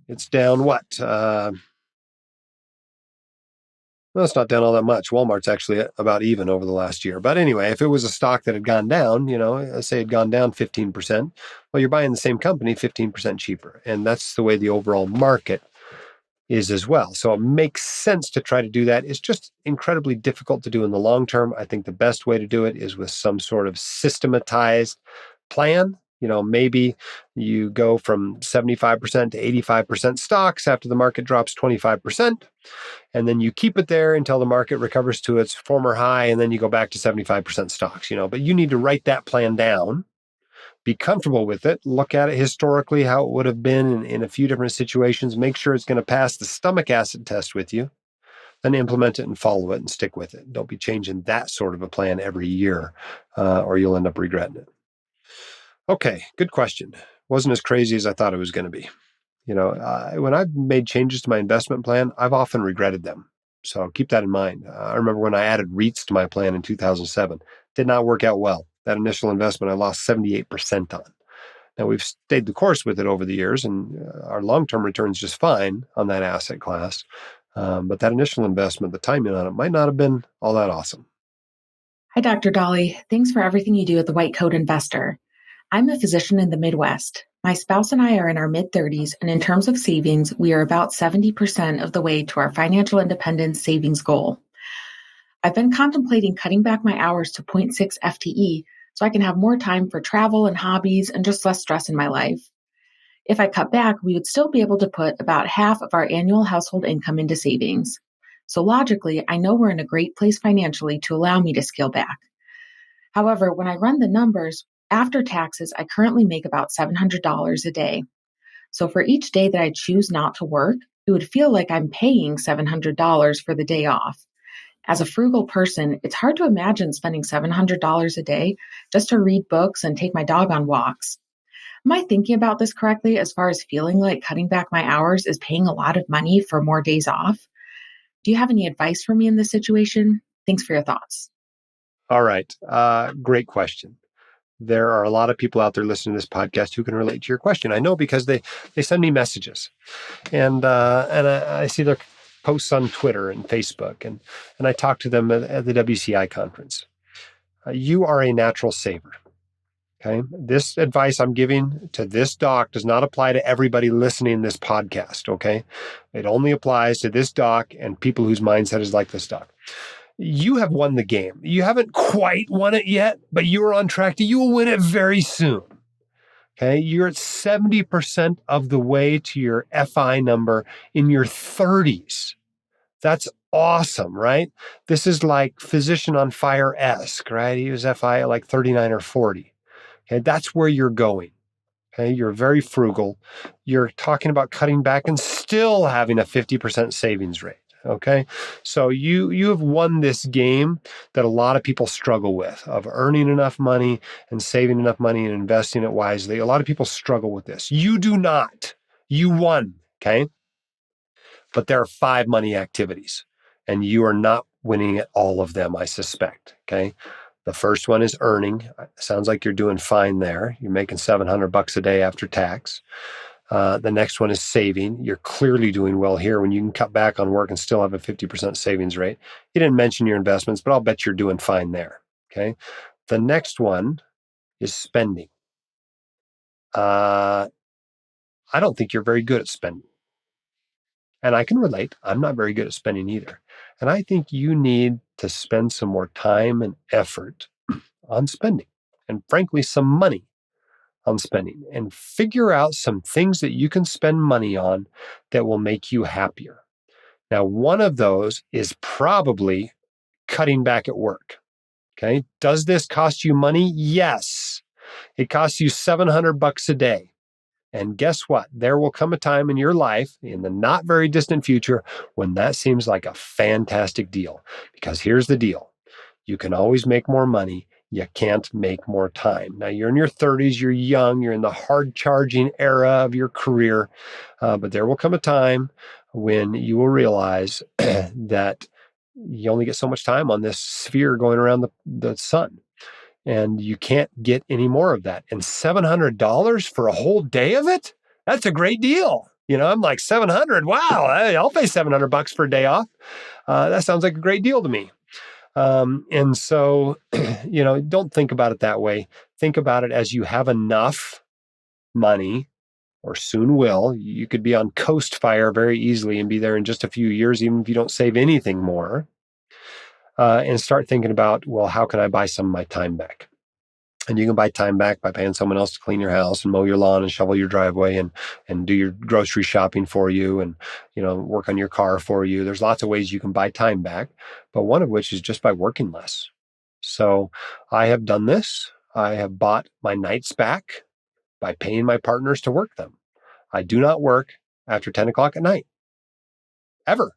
It's down what? Well, it's not down all that much. Walmart's actually about even over the last year. But anyway, if it was a stock that had gone down, say it had gone down 15%, well, you're buying the same company 15% cheaper. And that's the way the overall market is as well. So it makes sense to try to do that. It's just incredibly difficult to do in the long term. I think the best way to do it is with some sort of systematized plan. Maybe you go from 75% to 85% stocks after the market drops 25%, and then you keep it there until the market recovers to its former high, and then you go back to 75% stocks, but you need to write that plan down. Be comfortable with it. Look at it historically, how it would have been in a few different situations. Make sure it's going to pass the stomach acid test with you. then implement it and follow it and stick with it. Don't be changing that sort of a plan every year, or you'll end up regretting it. Okay, good question. Wasn't as crazy as I thought it was going to be. When I've made changes to my investment plan, I've often regretted them. So keep that in mind. I remember when I added REITs to my plan in 2007, did not work out well. That initial investment I lost 78% on. Now we've stayed the course with it over the years, and our long-term return's just fine on that asset class. But that initial investment, the timing on it might not have been all that awesome. Hi, Dr. Dahle. Thanks for everything you do at the White Coat Investor. I'm a physician in the Midwest. My spouse and I are in our mid-30s, and in terms of savings, we are about 70% of the way to our financial independence savings goal. I've been contemplating cutting back my hours to 0.6 FTE so I can have more time for travel and hobbies and just less stress in my life. If I cut back, we would still be able to put about half of our annual household income into savings. So logically, I know we're in a great place financially to allow me to scale back. However, when I run the numbers, after taxes, I currently make about $700 a day. So for each day that I choose not to work, it would feel like I'm paying $700 for the day off. As a frugal person, it's hard to imagine spending $700 a day just to read books and take my dog on walks. Am I thinking about this correctly as far as feeling like cutting back my hours is paying a lot of money for more days off? Do you have any advice for me in this situation? Thanks for your thoughts. All right. Great question. There are a lot of people out there listening to this podcast who can relate to your question. I know because they send me messages, and I see their posts on Twitter and Facebook, and I talk to them at the WCI conference. You are a natural saver. Okay. This advice I'm giving to this doc does not apply to everybody listening to this podcast. Okay. It only applies to this doc and people whose mindset is like this doc. You have won the game. You haven't quite won it yet, but you are on track to, you will win it very soon. Okay. You're at 70% of the way to your FI number in your 30s. That's awesome, right? This is like Physician on Fire-esque, right? He was FI at like 39 or 40. Okay, that's where you're going. Okay, you're very frugal. You're talking about cutting back and still having a 50% savings rate. Okay, so you have won this game that a lot of people struggle with, of earning enough money and saving enough money and investing it wisely. A lot of people struggle with this. You do not. You won. Okay, but there are 5 money activities, and you are not winning at all of them, I suspect. Okay. The first one is earning. Sounds like you're doing fine there. You're making $700 a day after tax. The next one is saving. You're clearly doing well here when you can cut back on work and still have a 50% savings rate. You didn't mention your investments, but I'll bet you're doing fine there. Okay. The next one is spending. I don't think you're very good at spending. And I can relate. I'm not very good at spending either. And I think you need to spend some more time and effort on spending, and frankly, some money on spending, and figure out some things that you can spend money on that will make you happier. Now, one of those is probably cutting back at work. Okay. Does this cost you money? Yes. It costs you $700 a day. And guess what? There will come a time in your life in the not very distant future when that seems like a fantastic deal. Because here's the deal. You can always make more money. You can't make more time. Now, you're in your 30s, you're young, you're in the hard charging era of your career, but there will come a time when you will realize that you only get so much time on this sphere going around the sun, and you can't get any more of that. And $700 for a whole day of it? That's a great deal. I'm like, 700. Wow, I'll pay $700 for a day off. That sounds like a great deal to me. And so, don't think about it that way. Think about it as you have enough money, or soon will. You could be on coast fire very easily and be there in just a few years, even if you don't save anything more. And start thinking about, well, how can I buy some of my time back? And you can buy time back by paying someone else to clean your house and mow your lawn and shovel your driveway and do your grocery shopping for you and, work on your car for you. There's lots of ways you can buy time back, but one of which is just by working less. So I have done this. I have bought my nights back by paying my partners to work them. I do not work after 10 o'clock at night, ever.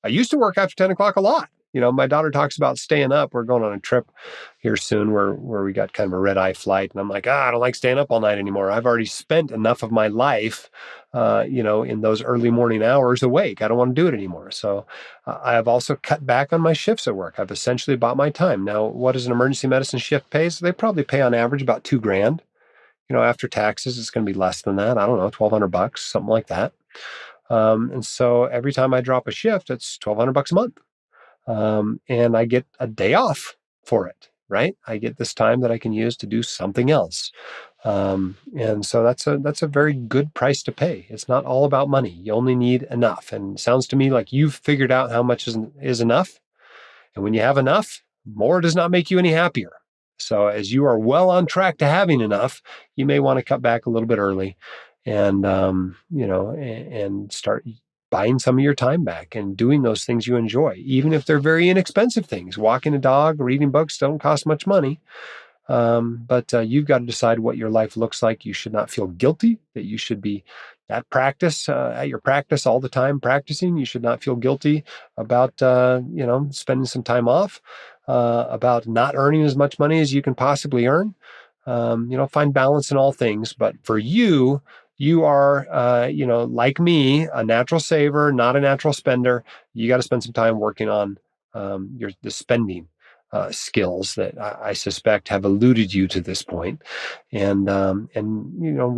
I used to work after 10 o'clock a lot. My daughter talks about staying up. We're going on a trip here soon where we got kind of a red eye flight. And I'm like, I don't like staying up all night anymore. I've already spent enough of my life, in those early morning hours awake. I don't want to do it anymore. So I have also cut back on my shifts at work. I've essentially bought my time. Now, what does an emergency medicine shift pay? So they probably pay on average about $2,000. After taxes, it's going to be less than that. I don't know, $1,200, something like that. And so every time I drop a shift, it's $1,200 a month. And I get a day off for it, right? I get this time that I can use to do something else. And so that's a very good price to pay. It's not all about money. You only need enough. And it sounds to me like you've figured out how much is enough. And when you have enough, more does not make you any happier. So as you are well on track to having enough, you may want to cut back a little bit early and, and start buying some of your time back and doing those things you enjoy, even if they're very inexpensive things. Walking a dog, reading books don't cost much money. But you've got to decide what your life looks like. You should not feel guilty that you should be at your practice all the time practicing. You should not feel guilty about, spending some time off, about not earning as much money as you can possibly earn. Find balance in all things. But for you are, like me, a natural saver, not a natural spender. You got to spend some time working on the spending skills that I suspect have eluded you to this point, and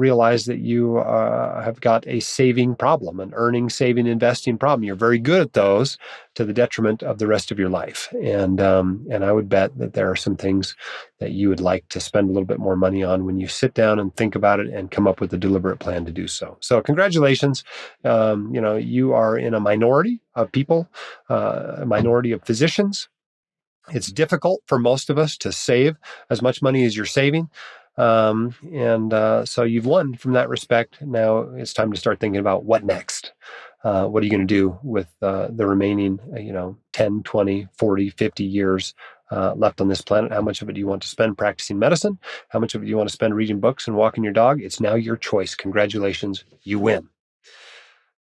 realize that you have got a saving problem, an earning, saving, investing problem. You're very good at those, to the detriment of the rest of your life. And I would bet that there are some things that you would like to spend a little bit more money on when you sit down and think about it and come up with a deliberate plan to do so. So congratulations. You are in a minority of people, a minority of physicians. It's difficult for most of us to save as much money as you're saving. So you've won from that respect. Now it's time to start thinking about what next. What are you going to do with the remaining, 10, 20, 40, 50 years left on this planet? How much of it do you want to spend practicing medicine? How much of it do you want to spend reading books and walking your dog? It's now your choice. Congratulations. You win.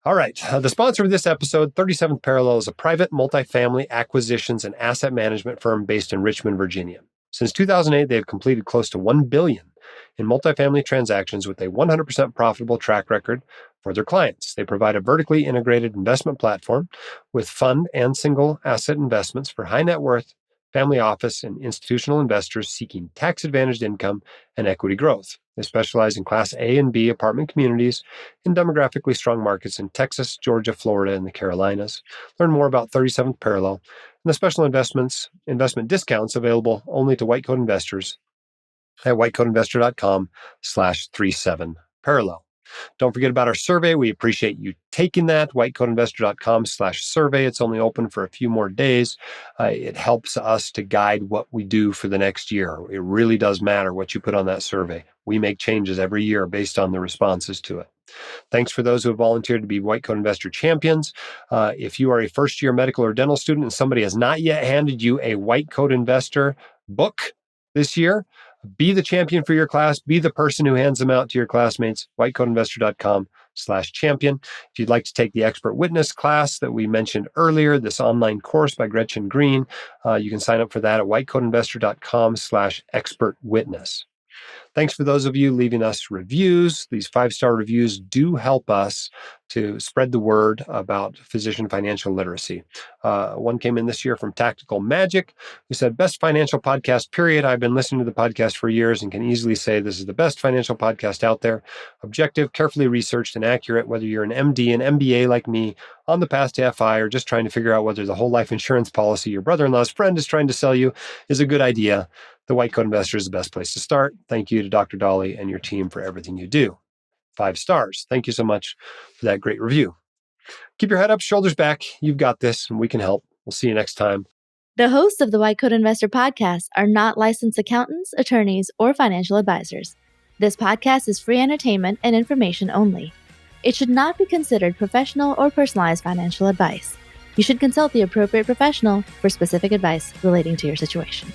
All right. The sponsor of this episode, 37th Parallel, is a private multifamily acquisitions and asset management firm based in Richmond, Virginia. Since 2008, they have completed close to $1 billion in multifamily transactions with a 100% profitable track record for their clients. They provide a vertically integrated investment platform with fund and single asset investments for high net worth, family office, and institutional investors seeking tax-advantaged income and equity growth. They specialize in Class A and B apartment communities in demographically strong markets in Texas, Georgia, Florida, and the Carolinas. Learn more about 37th Parallel and the special investment discounts available only to white coat investors at whitecoatinvestor.com/37parallel. Don't forget about our survey. We appreciate you taking that. whitecoatinvestor.com/survey. It's only open for a few more days. It helps us to guide what we do for the next year. It really does matter what you put on that survey. We make changes every year based on the responses to it. Thanks for those who have volunteered to be White Coat Investor champions. If you are a first-year medical or dental student and somebody has not yet handed you a White Coat Investor book this year, be the champion for your class. Be the person who hands them out to your classmates. whitecoatinvestor.com/champion. If you'd like to take the expert witness class that we mentioned earlier, this online course by Gretchen Green, you can sign up for that at whitecoatinvestor.com/expertwitness. Thanks for those of you leaving us reviews. These 5-star reviews do help us to spread the word about physician financial literacy. One came in this year from Tactical Magic, who said, best financial podcast, period. I've been listening to the podcast for years and can easily say this is the best financial podcast out there. Objective, carefully researched, and accurate, whether you're an MD, an MBA like me, on the path to FI, or just trying to figure out whether the whole life insurance policy your brother-in-law's friend is trying to sell you is a good idea. The White Coat Investor is the best place to start. Thank you to Dr. Dahle and your team for everything you do. 5 stars. Thank you so much for that great review. Keep your head up, shoulders back. You've got this, and we can help. We'll see you next time. The hosts of the White Coat Investor podcast are not licensed accountants, attorneys, or financial advisors. This podcast is free entertainment and information only. It should not be considered professional or personalized financial advice. You should consult the appropriate professional for specific advice relating to your situation.